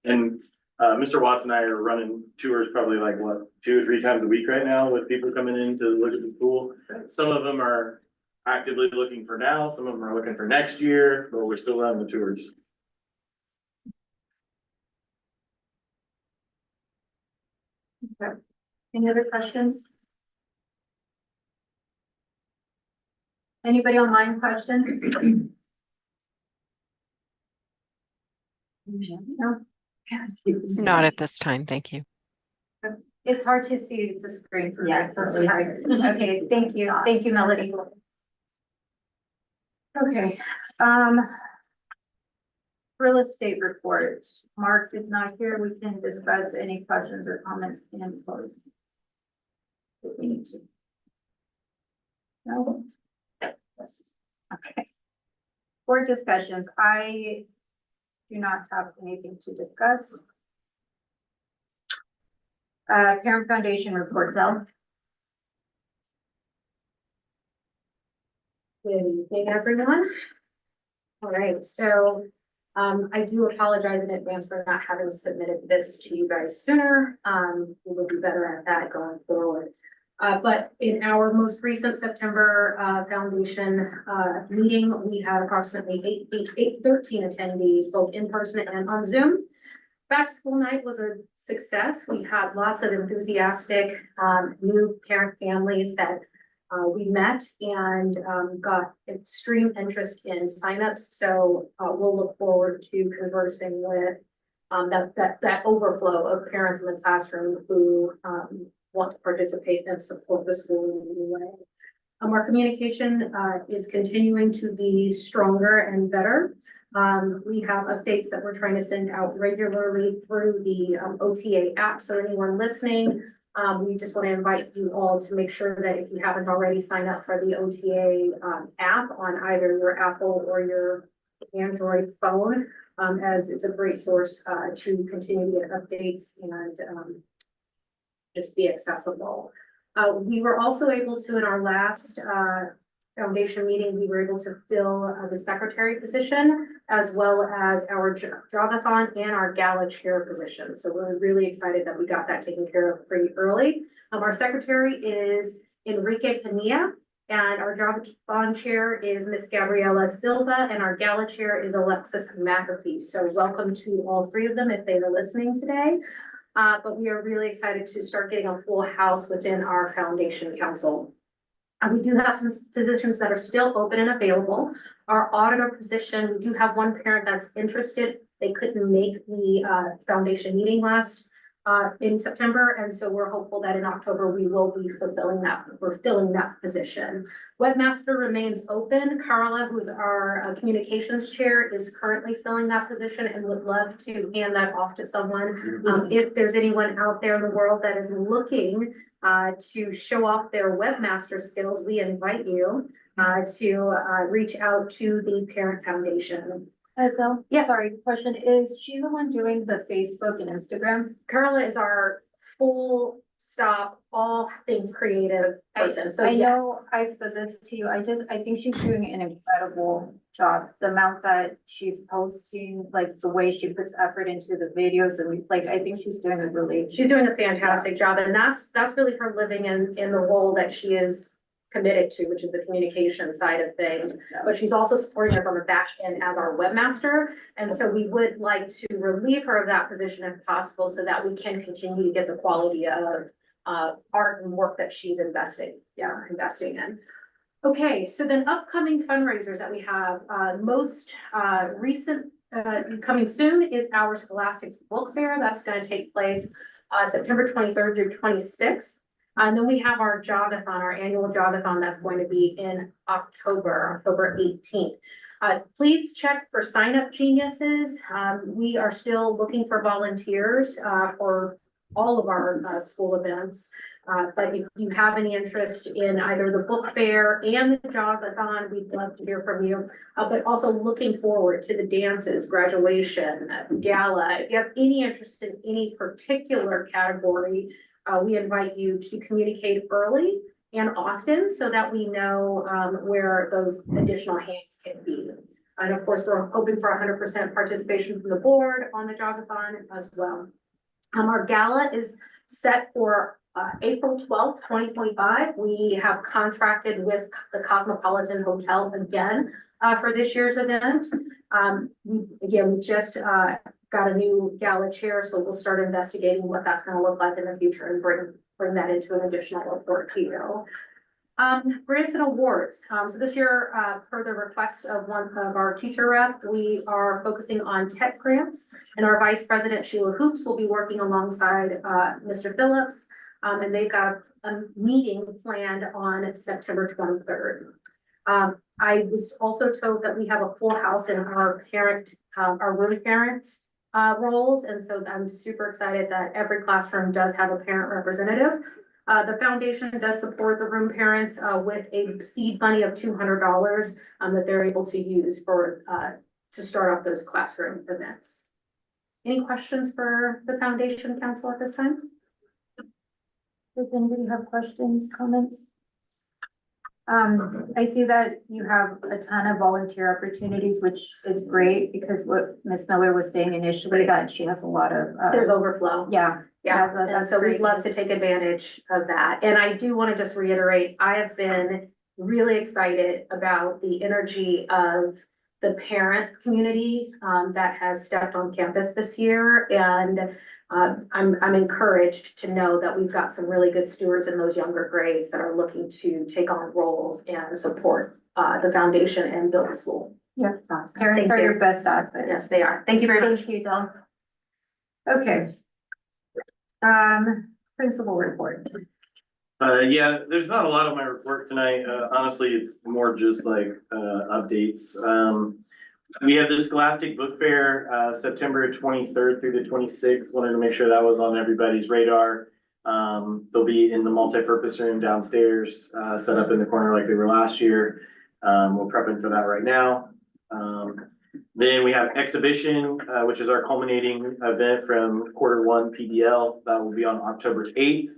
And Mr. Watts and I are running tours probably like what, 2 or 3 times a week right now with people coming in to look at the school. Some of them are actively looking for now, some of them are looking for next year, but we're still running the tours. Okay. Any other questions? Anybody online questions? No? Not at this time, thank you. It's hard to see the screen from there, so sorry. Okay, thank you, Melody. Okay, real estate report. Mark is not here. We can discuss any questions or comments in close. If we need to. No? Yes. Okay. Board discussions. I do not have anything to discuss. Parent Foundation report, Del. Good evening, everyone. All right, so I do apologize in advance for not having submitted this to you guys sooner. We will be better at that going forward. But in our most recent September foundation meeting, we had approximately 13 attendees, both in person and on Zoom. Back to school night was a success. We had lots of enthusiastic new parent families that we met and got extreme interest in signups. So we'll look forward to conversing with that overflow of parents in the classroom who want to participate and support the school in any way. Our communication is continuing to be stronger and better. We have updates that we're trying to send out regularly through the OTA app. So anyone listening, we just want to invite you all to make sure that if you haven't already signed up for the OTA app on either your Apple or your Android phone, as it's a great source to continue to get updates and just be accessible. We were also able to, in our last foundation meeting, we were able to fill the secretary position as well as our jogathon and our gala chair position. So we're really excited that we got that taken care of pretty early. Our secretary is Enrique Pania, and our jogathon chair is Miss Gabriela Silva, and our gala chair is Alexis McAfee. So welcome to all three of them if they are listening today. But we are really excited to start getting a full house within our foundation council. We do have some positions that are still open and available. Our auditor position, we do have one parent that's interested. They couldn't make the foundation meeting last in September, and so we're hopeful that in October we will be fulfilling that. We're filling that position. Webmaster remains open. Carla, who's our communications chair, is currently filling that position and would love to hand that off to someone. If there's anyone out there in the world that is looking to show off their webmaster skills, we invite you to reach out to the Parent Foundation. Bill? Yes. Sorry, question, is she the one doing the Facebook and Instagram? Carla is our full stop, all things creative person. So I yes. know I've said this to you. I think she's doing an incredible job. The amount that she's posting, like the way she puts effort into the videos, and I think she's doing She's doing a fantastic job, and that's really her living in the role that she is committed to, which is the communication side of things. But she's also supporting us on the back end as our webmaster, and so we would like to relieve her of that position if possible, so that we can continue to get the quality of art and work that she's investing in. Okay, so then upcoming fundraisers that we have, most recent coming soon is our Scholastics Book Fair. That's going to take place September 23rd through 26th. And then we have our jogathon, our annual jogathon, that's going to be in October 18th. Please check for sign up geniuses. We are still looking for volunteers for all of our school events. But if you have any interest in either the book fair and the jogathon, we'd love to hear from you. But also looking forward to the dances, graduation, gala. If you have any interest in any particular category, we invite you to communicate early and often so that we know where those additional hands can be. And of course, we're hoping for 100% participation from the board on the jogathon as well. Our gala is set for April 12th, 2025. We have contracted with the Cosmopolitan Hotel again for this year's event. We just got a new gala chair, so we'll start investigating what that's going to look like in the future and bring that into an additional report to you. Grants and awards. So this year, per the request of one of our teacher rep, we are focusing on tech grants, and our Vice President Sheila Hoops will be working alongside Mr. Phillips, and they've got a meeting planned on September 23rd. I was also told that we have a full house in our room parent roles, and so I'm super excited that every classroom does have a parent representative. The foundation does support the room parents with a seed money of $200 that they're able to use for to start off those classroom events. Any questions for the Foundation Council at this time? Does anybody have questions, comments? I see that you have a ton of volunteer opportunities, which is great because what Ms. Miller was saying initially, that she has a lot of, There's overflow. yeah. Yeah, that- and that's so we'd great love to news. take advantage of that. And I do want to just reiterate, I have been really excited about the energy of the parent community that has stepped on campus this year. And I'm encouraged to know that we've got some really good stewards in those younger grades that are looking to take on roles and support the foundation and build the school. Yeah, Awesome. parents Thank are you. your best asset. Yes, they are. Thank you very much. Thank you, Dawn. Okay. Principal report. Yeah, there's not a lot of my report tonight. Honestly, it's more just like, updates. We have the Scholastic Book Fair, September 23rd through the 26th. Wanted to make sure that was on everybody's radar. They'll be in the multipurpose room downstairs, set up in the corner like they were last year. We're prepping for that right now. Then we have exhibition, which is our culminating event from Q1 PDL. That will be on October 8th.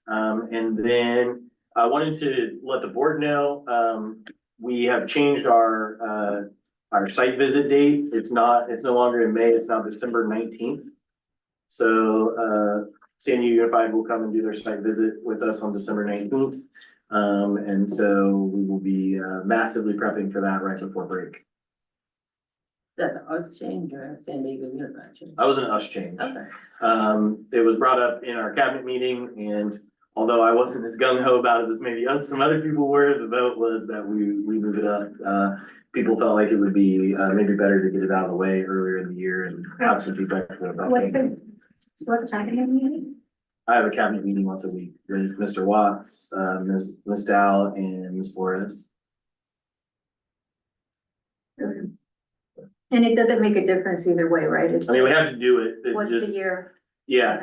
And then I wanted to let the board know, we have changed our site visit date. It's no longer in May, it's now December 19th. So, San Diego Unified will come and do their site visit with us on December 19th. And so we will be, massively prepping for that right before break. That's a us change or a San Diego Unified change? I was an us change. Okay. It was brought up in our cabinet meeting, and although I wasn't as gung ho about it as maybe some other people were, the vote was that we move it up. People felt like it would be, maybe better to get it out of the way earlier in the year and have some feedback. What's happening? I have a cabinet meeting once a week with Mr. Watts, Ms. Dow, and Ms. Flores. And it doesn't make a difference either way, right? It's I mean, we have to do it. It once just- a year. Yeah,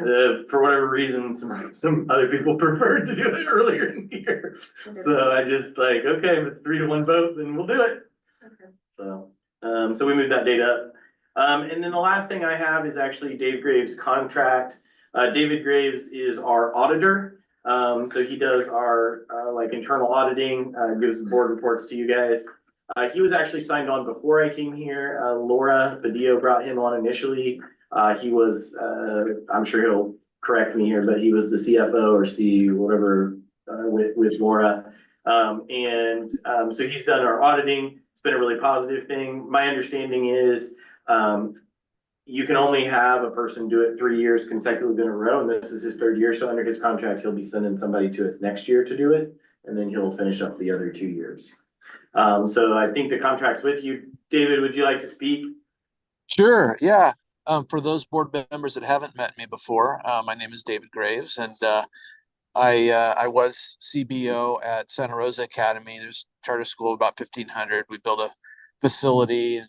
for whatever reason, some other people preferred to do it earlier in the year. So I just like, okay, if it's 3-1 vote, then we'll do it. Okay. So, so we moved that date up. And then the last thing I have is actually Dave Graves' contract. David Graves is our auditor. So he does our, like internal auditing, gives board reports to you guys. He was actually signed on before I came here. Laura Badillo brought him on initially. He was, I'm sure he'll correct me here, but he was the CFO or C, whatever, with Laura. So he's done our auditing. It's been a really positive thing. My understanding is, you can only have a person do it 3 years consecutively in a row, and this is his 3rd year. So under his contract, he'll be sending somebody to us next year to do it, and then he'll finish up the other 2 years. So I think the contract's with you. David, would you like to speak? Sure, yeah. For those board members that haven't met me before, my name is David Graves, and I was CBO at Santa Rosa Academy. There's a charter school of about 1,500. We built a facility,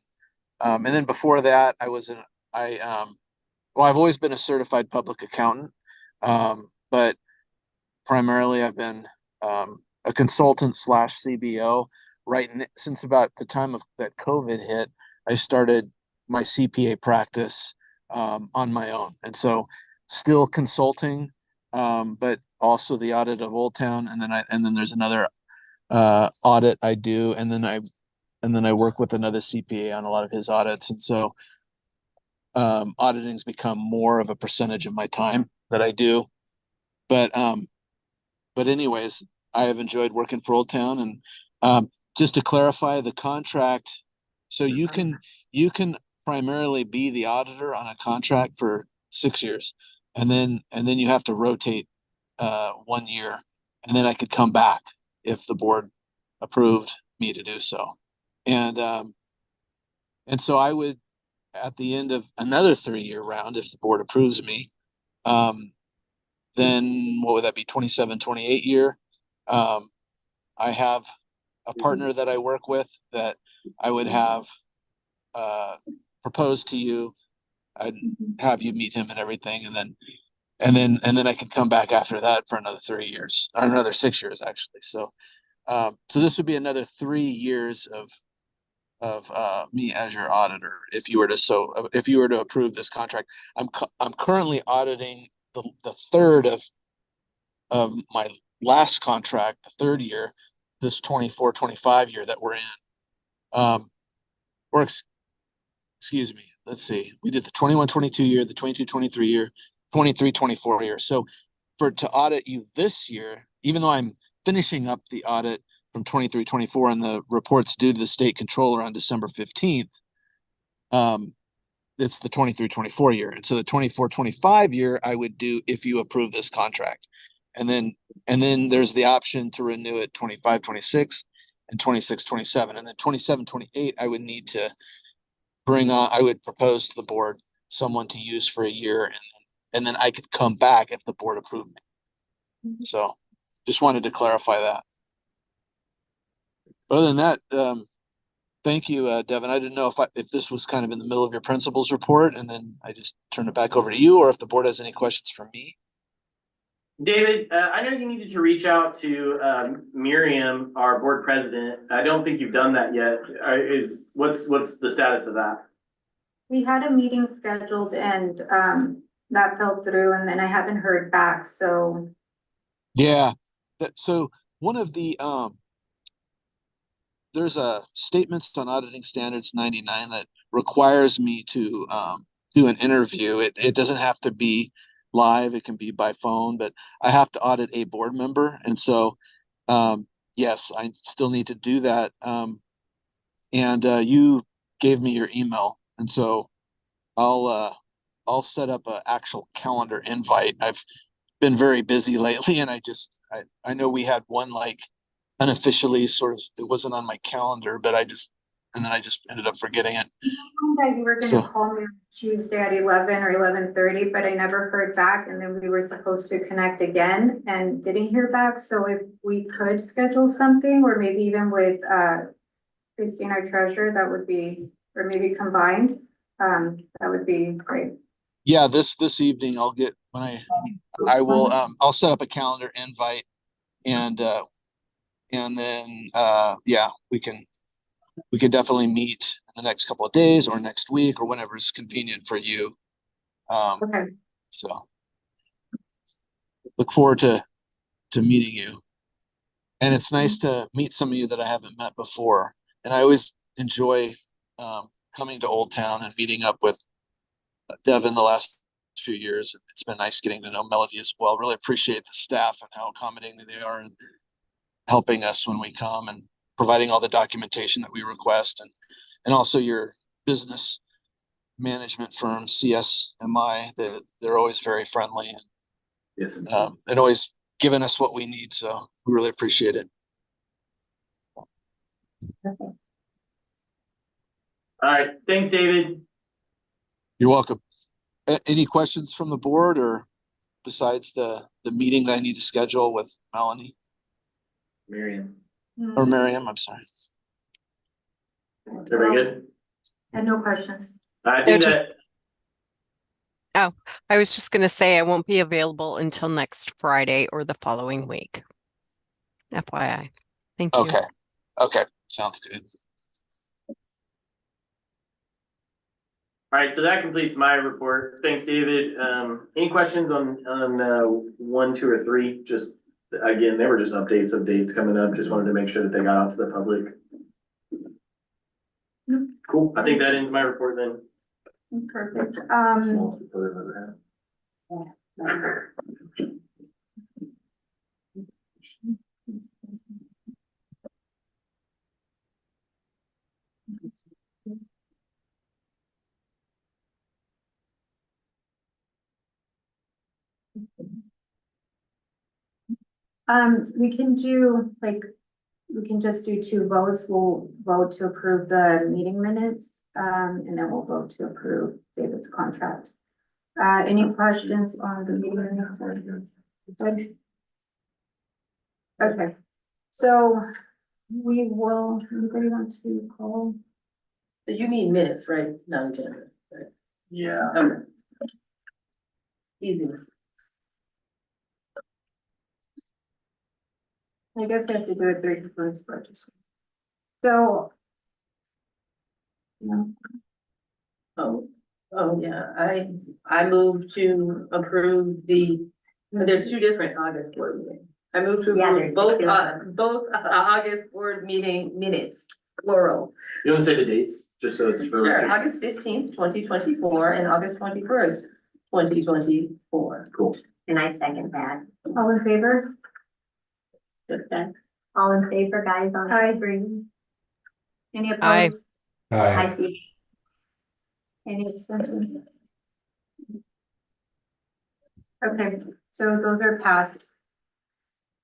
and then before that, I've always been a certified public accountant, but primarily I've been a consultant / CBO. Since about the time that COVID hit, I started my CPA practice on my own, and so still consulting, but also the audit of Old Town, and then there's another audit I do, and then I work with another CPA on a lot of his audits, and so auditing's become more of a percentage of my time that I do, but anyways, I have enjoyed working for Old Town, and just to clarify the contract, so you can primarily be the auditor on a contract for 6 years, and then you have to rotate 1 year, and then I could come back if the board approved me to do so. And so I would, at the end of another 3-year round, if the board approves me, then what would that be, 27, 28 year? I have a partner that I work with that I would have proposed to you. I'd have you meet him and everything, and then I could come back after that for another 3 years, or another 6 years actually. So this would be another 3 years of me as your auditor if you were to approve this contract. I'm currently auditing the third of of my last contract, the third year, this 24-25 year that we're in. Or excuse me, let's see. We did the 21-22 year, the 22-23 year, 23-24 year. So to audit you this year, even though I'm finishing up the audit from 23-24 and the report's due to the state controller on December 15th, it's the 23-24 year. And so the 24-25 year I would do if you approve this contract. And then there's the option to renew it 25-26 and 26-27. And then 27-28, I would need to I would propose to the board someone to use for a year, and then I could come back if the board approved me. So just wanted to clarify that. Other than that, thank you, Devin. I didn't know if this was kind of in the middle of your principal's report, and then I just turn it back over to you, or if the board has any questions for me. David, I know you needed to reach out to Miriam, our board president. I don't think you've done that yet. What's the status of that? We had a meeting scheduled and that fell through, and then I haven't heard back, so. Yeah, so one of the there's a statements on auditing standards 99 that requires me to do an interview. It doesn't have to be live, it can be by phone, but I have to audit a board member, and so yes, I still need to do that. And you gave me your email, and so I'll set up an actual calendar invite. I've been very busy lately, and I know we had one like unofficially sort of, it wasn't on my calendar, but I just ended up forgetting it. That you were gonna call me Tuesday at 11 or 11:30, but I never heard back, and then we were supposed to connect again and didn't hear back. So if we could schedule something, or maybe even with Christine, our treasurer, that would be, or maybe combined, that would be great. Yeah, this evening I'll get when I'll set up a calendar invite, and then yeah, we can definitely meet in the next couple of days or next week or whenever is convenient for you. Okay. So look forward to meeting you. And it's nice to meet some of you that I haven't met before. And I always enjoy coming to Old Town and meeting up with Devin the last few years. It's been nice getting to know Melody as well. Really appreciate the staff and how accommodating they are and helping us when we come and providing all the documentation that we request, and also your business management firm, CSMI, they're always very friendly and always giving us what we need. So we really appreciate it. All right. Thanks, David. You're welcome. Any questions from the board, or besides the meeting that I need to schedule with Melanie? Miriam. Or Miriam, I'm sorry. Everybody good? And no questions. I think I was just going to say I won't be available until next Friday or the following week. FYI. Thank you. Okay. Sounds good. All right, so that completes my report. Thanks, David. Any questions on 1, 2, or 3? Just again, they were just updates of dates coming up. Just wanted to make sure that they got out to the public. Cool. I think that ends my report then. Perfect. We can just do 2 votes. We'll vote to approve the meeting minutes, and then we'll vote to approve David's contract. Any questions on the meeting minutes? Okay, so we will, anybody want to call? You mean minutes, right? Not agenda. Right? Yeah. Okay. Easy. I guess I have to do it 3 different parties. So. No. Oh, yeah, I move to approve the But there's two different August board meetings. I move to Yeah, approve there's both August board meeting minutes, plural. You wanna say the dates, just so it's for. Sure, August 15th, 2024, and August 21st, 2024. Cool. And I second that. All in favor? Okay. All in favor, guys, on Aye. three? Any Aye. opposed? I see. Any abstentions? Okay, so those are passed.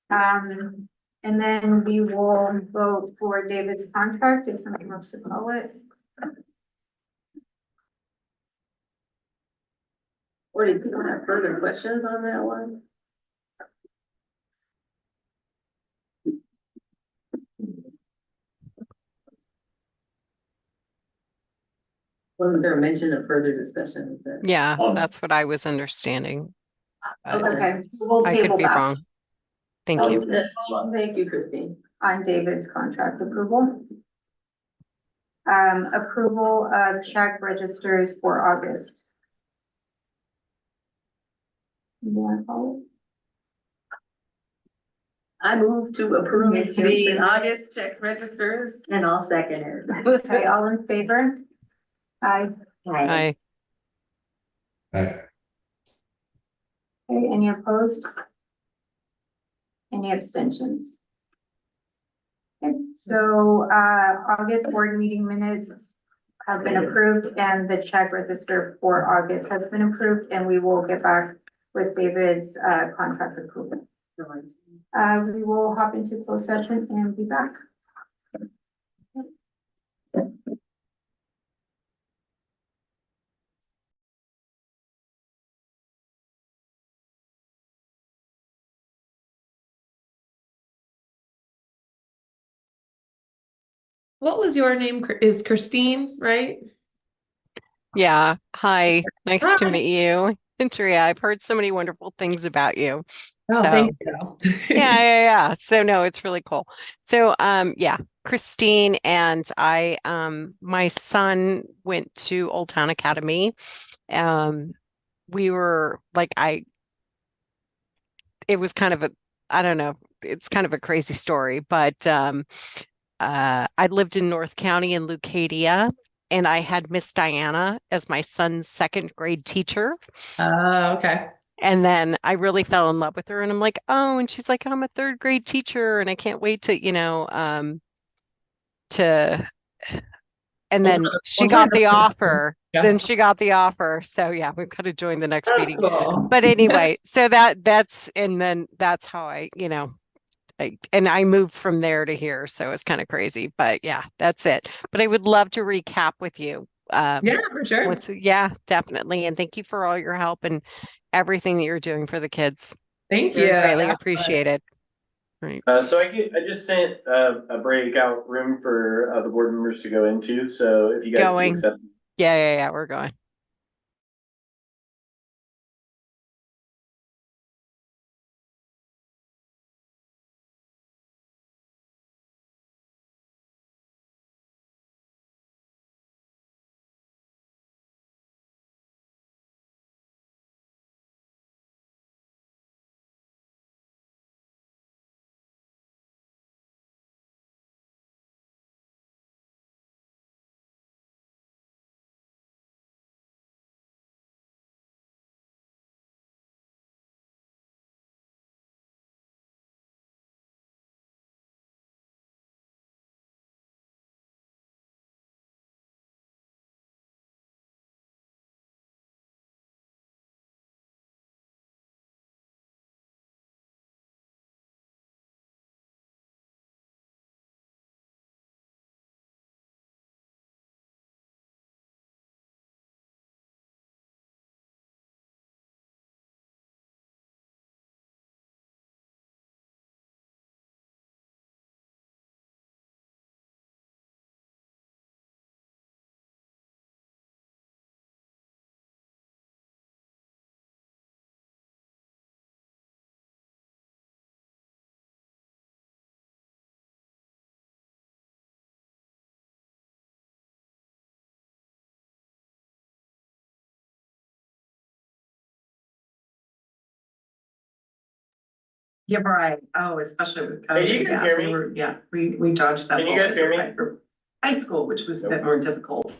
And then we will vote for David's contract if somebody wants to call it. Or do people have further questions on that one? Wasn't there a mention of further discussion? Yeah, that's what I was understanding. But Okay, so we'll I could table be that wrong. Thank you. Thank you, Christine. on David's contract approval. Approval of check registers for August. You wanna call it? I move to approve the August check registers. And I'll second it. Okay, all in favor? Aye. Aye. Right. Okay, any opposed? Any abstentions? Okay, so, August board meeting minutes have been approved and the check register for August has been approved, and we will get back with David's, contract approval. We will hop into closed session and be back. What was your name? Is Christine, right? Yeah. Hi. Nice to Hi. meet you. Andrea, I've heard so many wonderful things about you. Oh, So thank you. yeah. So no, it's really cool. So yeah, Christine and I my son went to Old Town Academy. We were like it was kind of a I don't know, it's kind of a crazy story, but I lived in North County in Lucadia, and I had Miss Diana as my son's second grade teacher. Oh, okay. And then I really fell in love with her, and I'm like, oh, and she's like, I'm a third grade teacher, and I can't wait to, to, and then she got the offer. Yeah. Then she got the offer. So yeah, we've got to join the next Oh, meeting. cool. But anyway, so that's, and then that's how and I moved from there to here, so it's kind of crazy, but yeah, that's it. But I would love to recap with you. Yeah, for sure. Yeah, definitely. And thank you for all your help and everything that you're doing for the kids. Thank you. Greatly appreciated. Right. So I just sent a breakout room for the board members to go into. So if you guys can Going. accept. Yeah, we're going. Yeah, right. Oh, especially with Hey, do you COVID. guys Yeah, hear we me? were, yeah, we dodged that. Can you bullet guys hear me? aside for high school, which was a bit more difficult.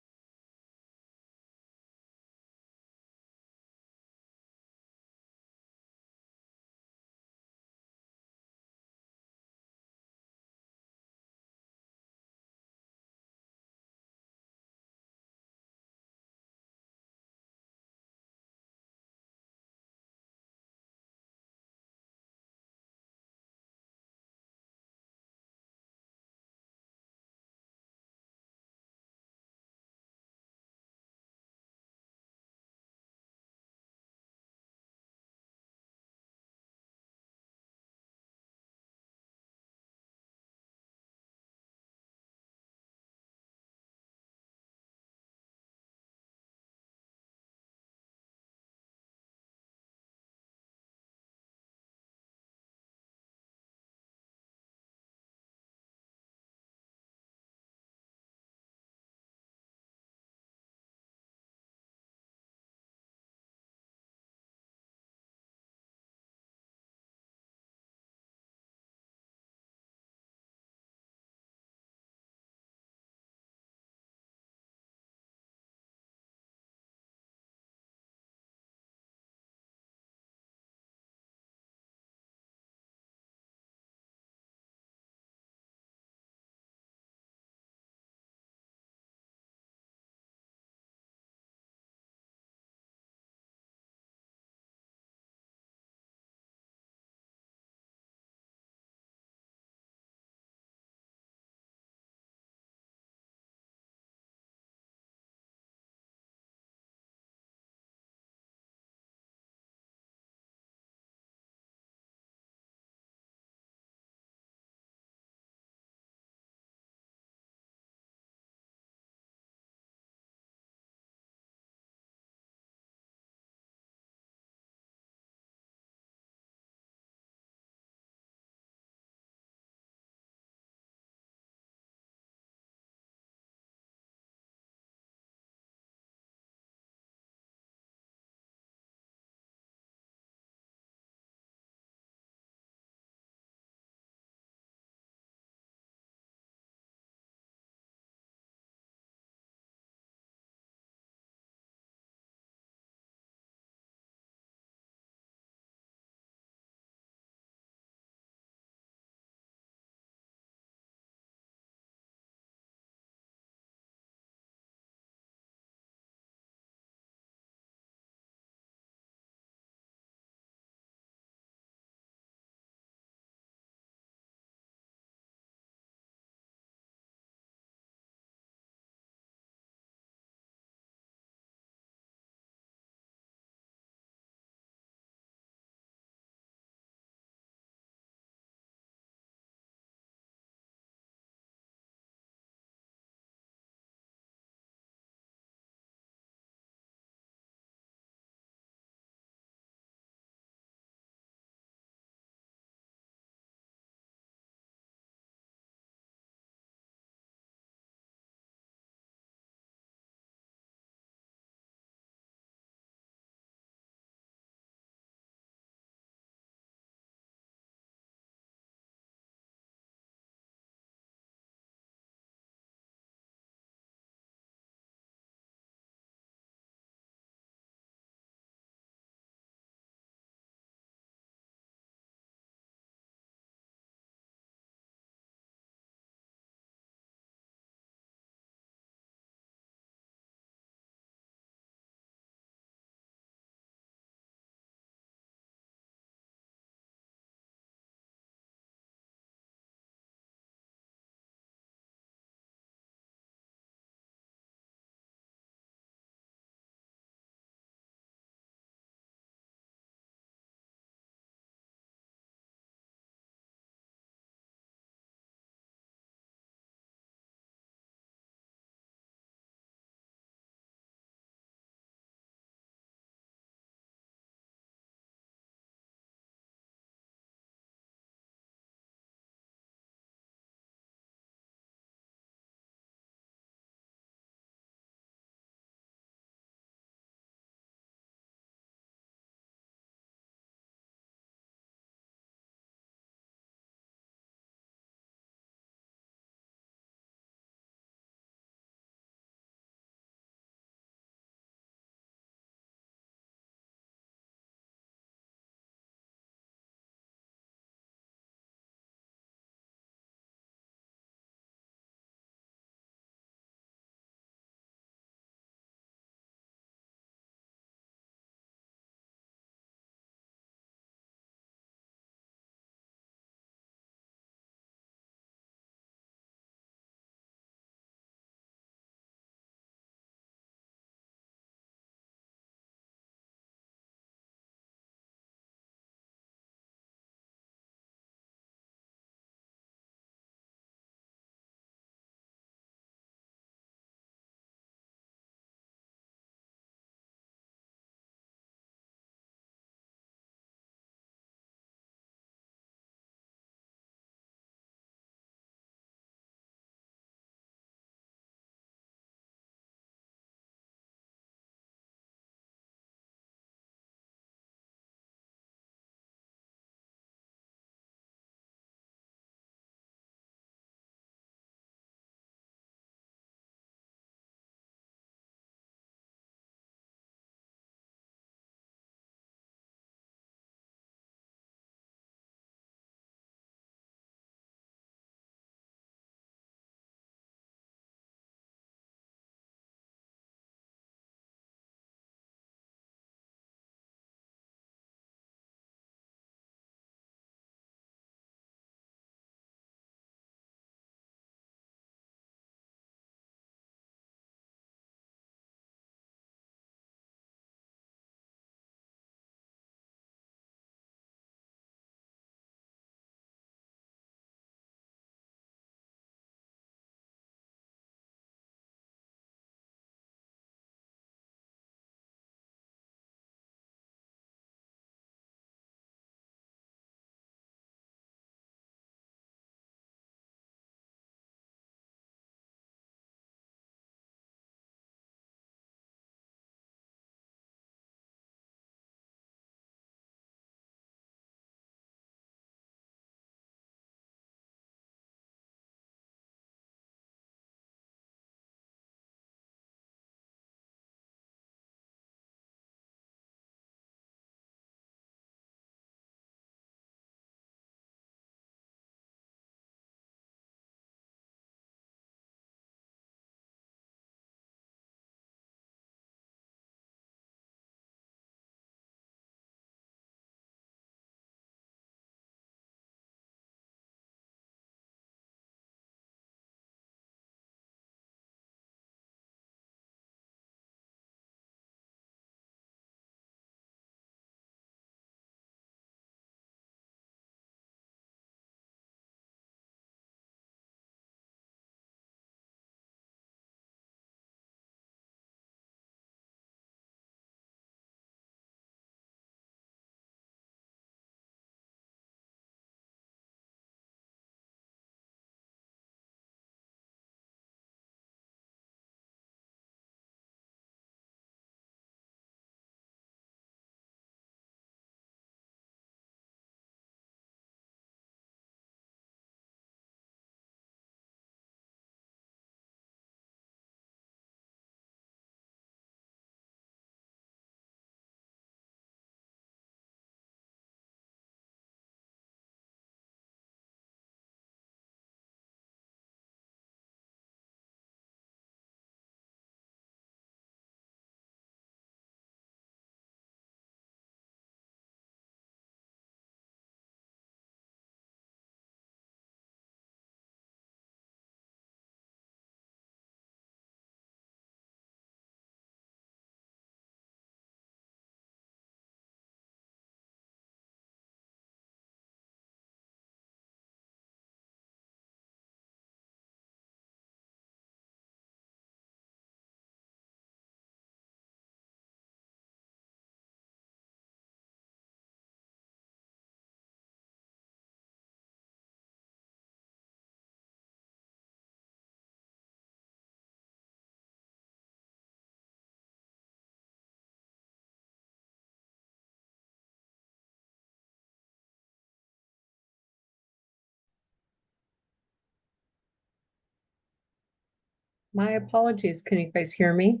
My apologies. Can you guys hear me?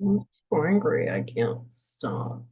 I'm so angry. I can't stop.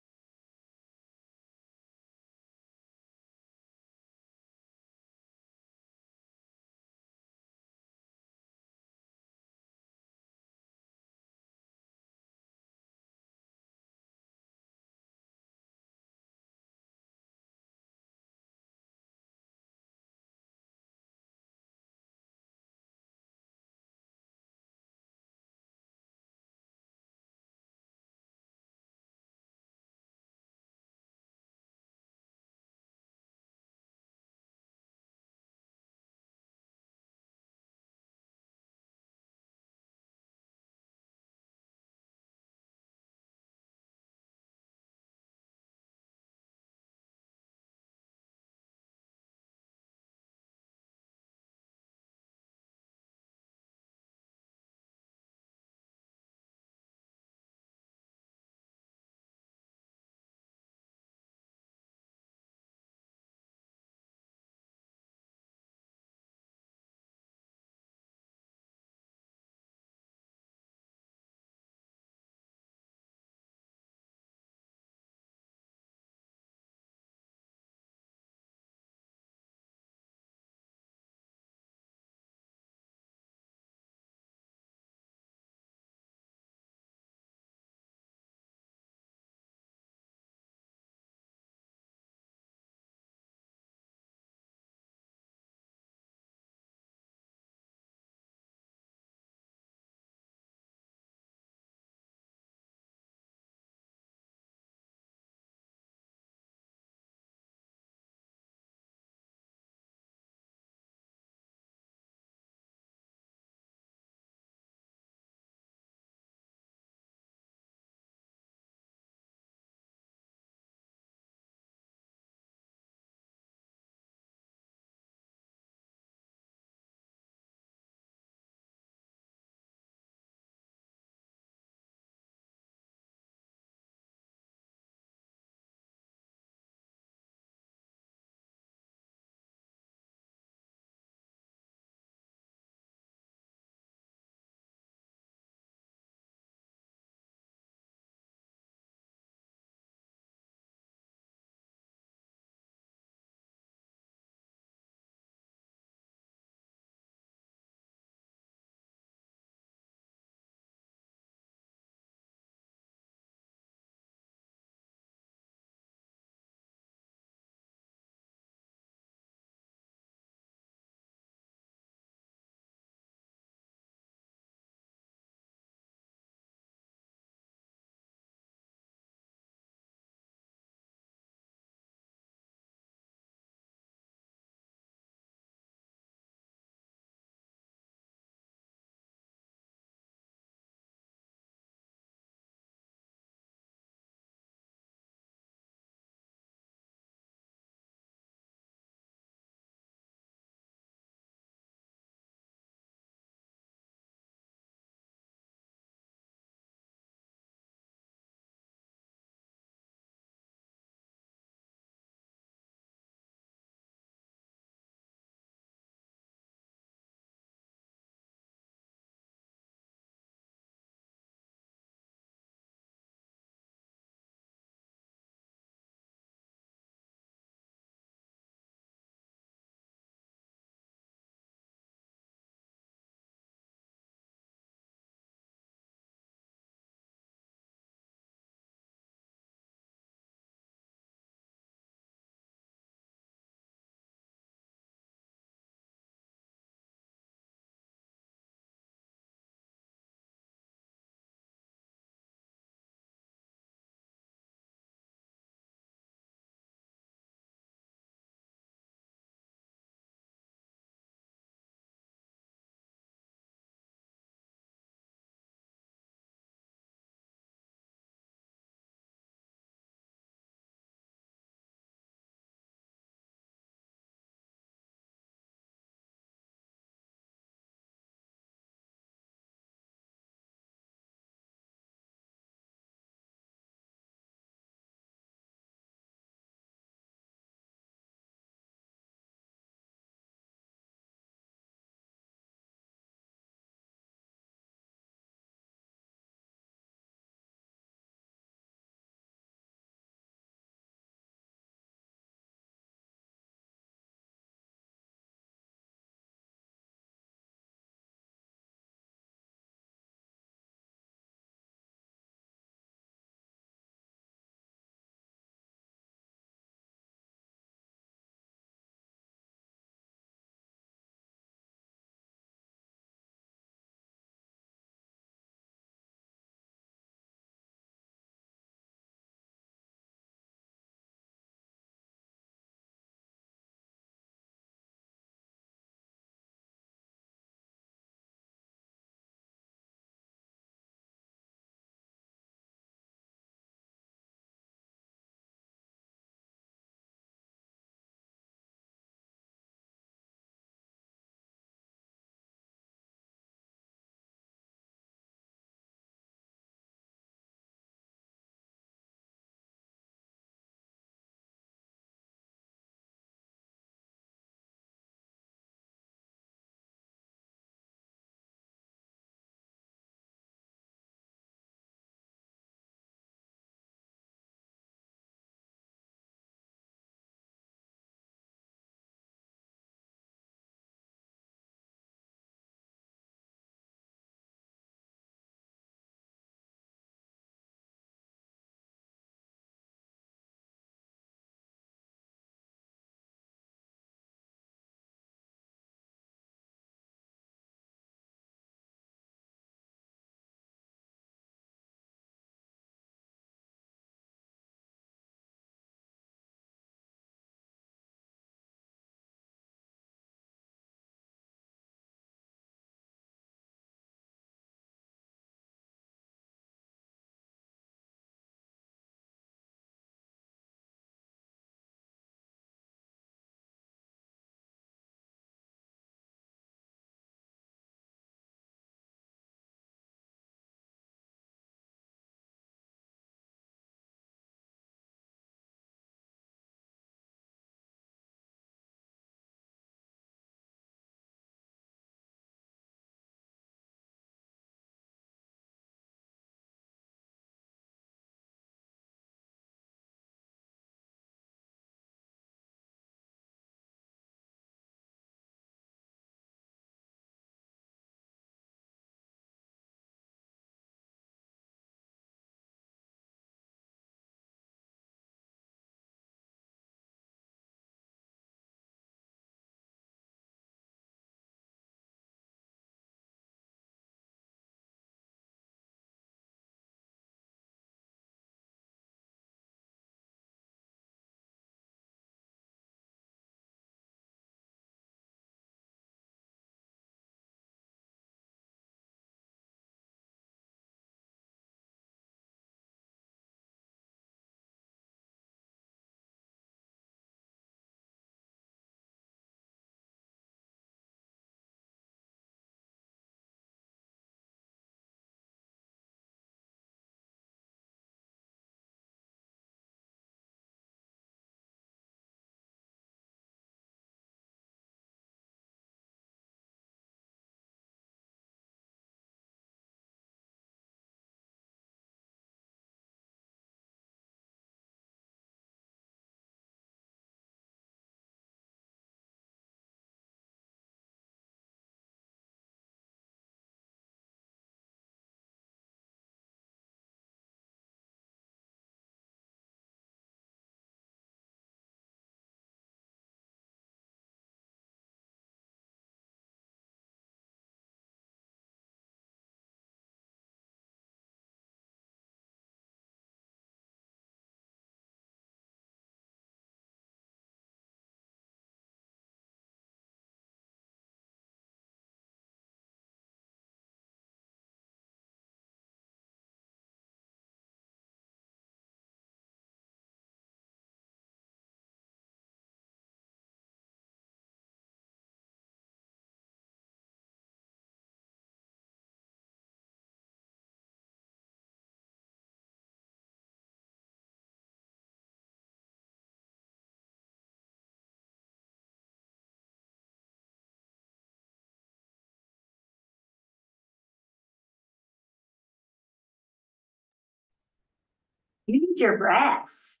need your rest.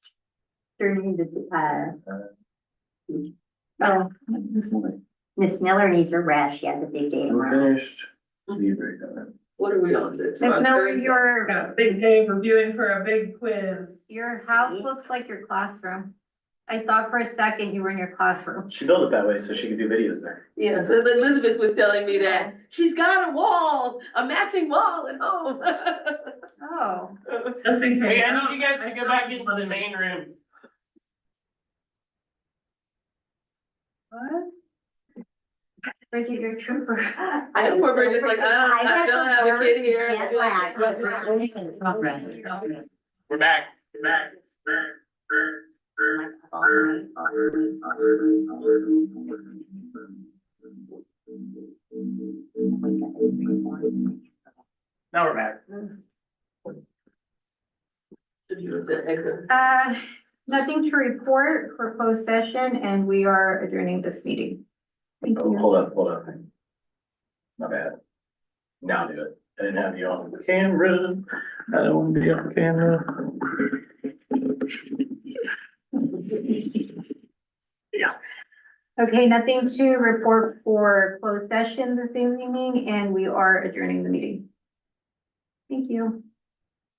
Turning to, Oh, Ms. Miller. Miss Miller needs a rest. She has a big day I'm tomorrow. finished. Leave right now. What are we on to? Ms. Miller, your, Got a big day reviewing for a big quiz. your house looks like your classroom. I thought for a second you were in your classroom. She built it that way so she could do videos there. Yeah, so Elizabeth was telling me that she's got a wall, a matching wall at home. Oh, Just in case. Hey, I need you guys to go back into the main room. what? Bridget, you're a trooper. I know, we're just like, I don't have a kid here. Jet lag. We're back, we're back. Now we're back. Nothing to report for closed session and we are adjourning this meeting. Thank Oh, you. hold up. My bad. Now do it. I didn't have you on the camera. I don't want to be on camera. Yeah. Okay, nothing to report for closed session this evening and we are adjourning the meeting. Thank you.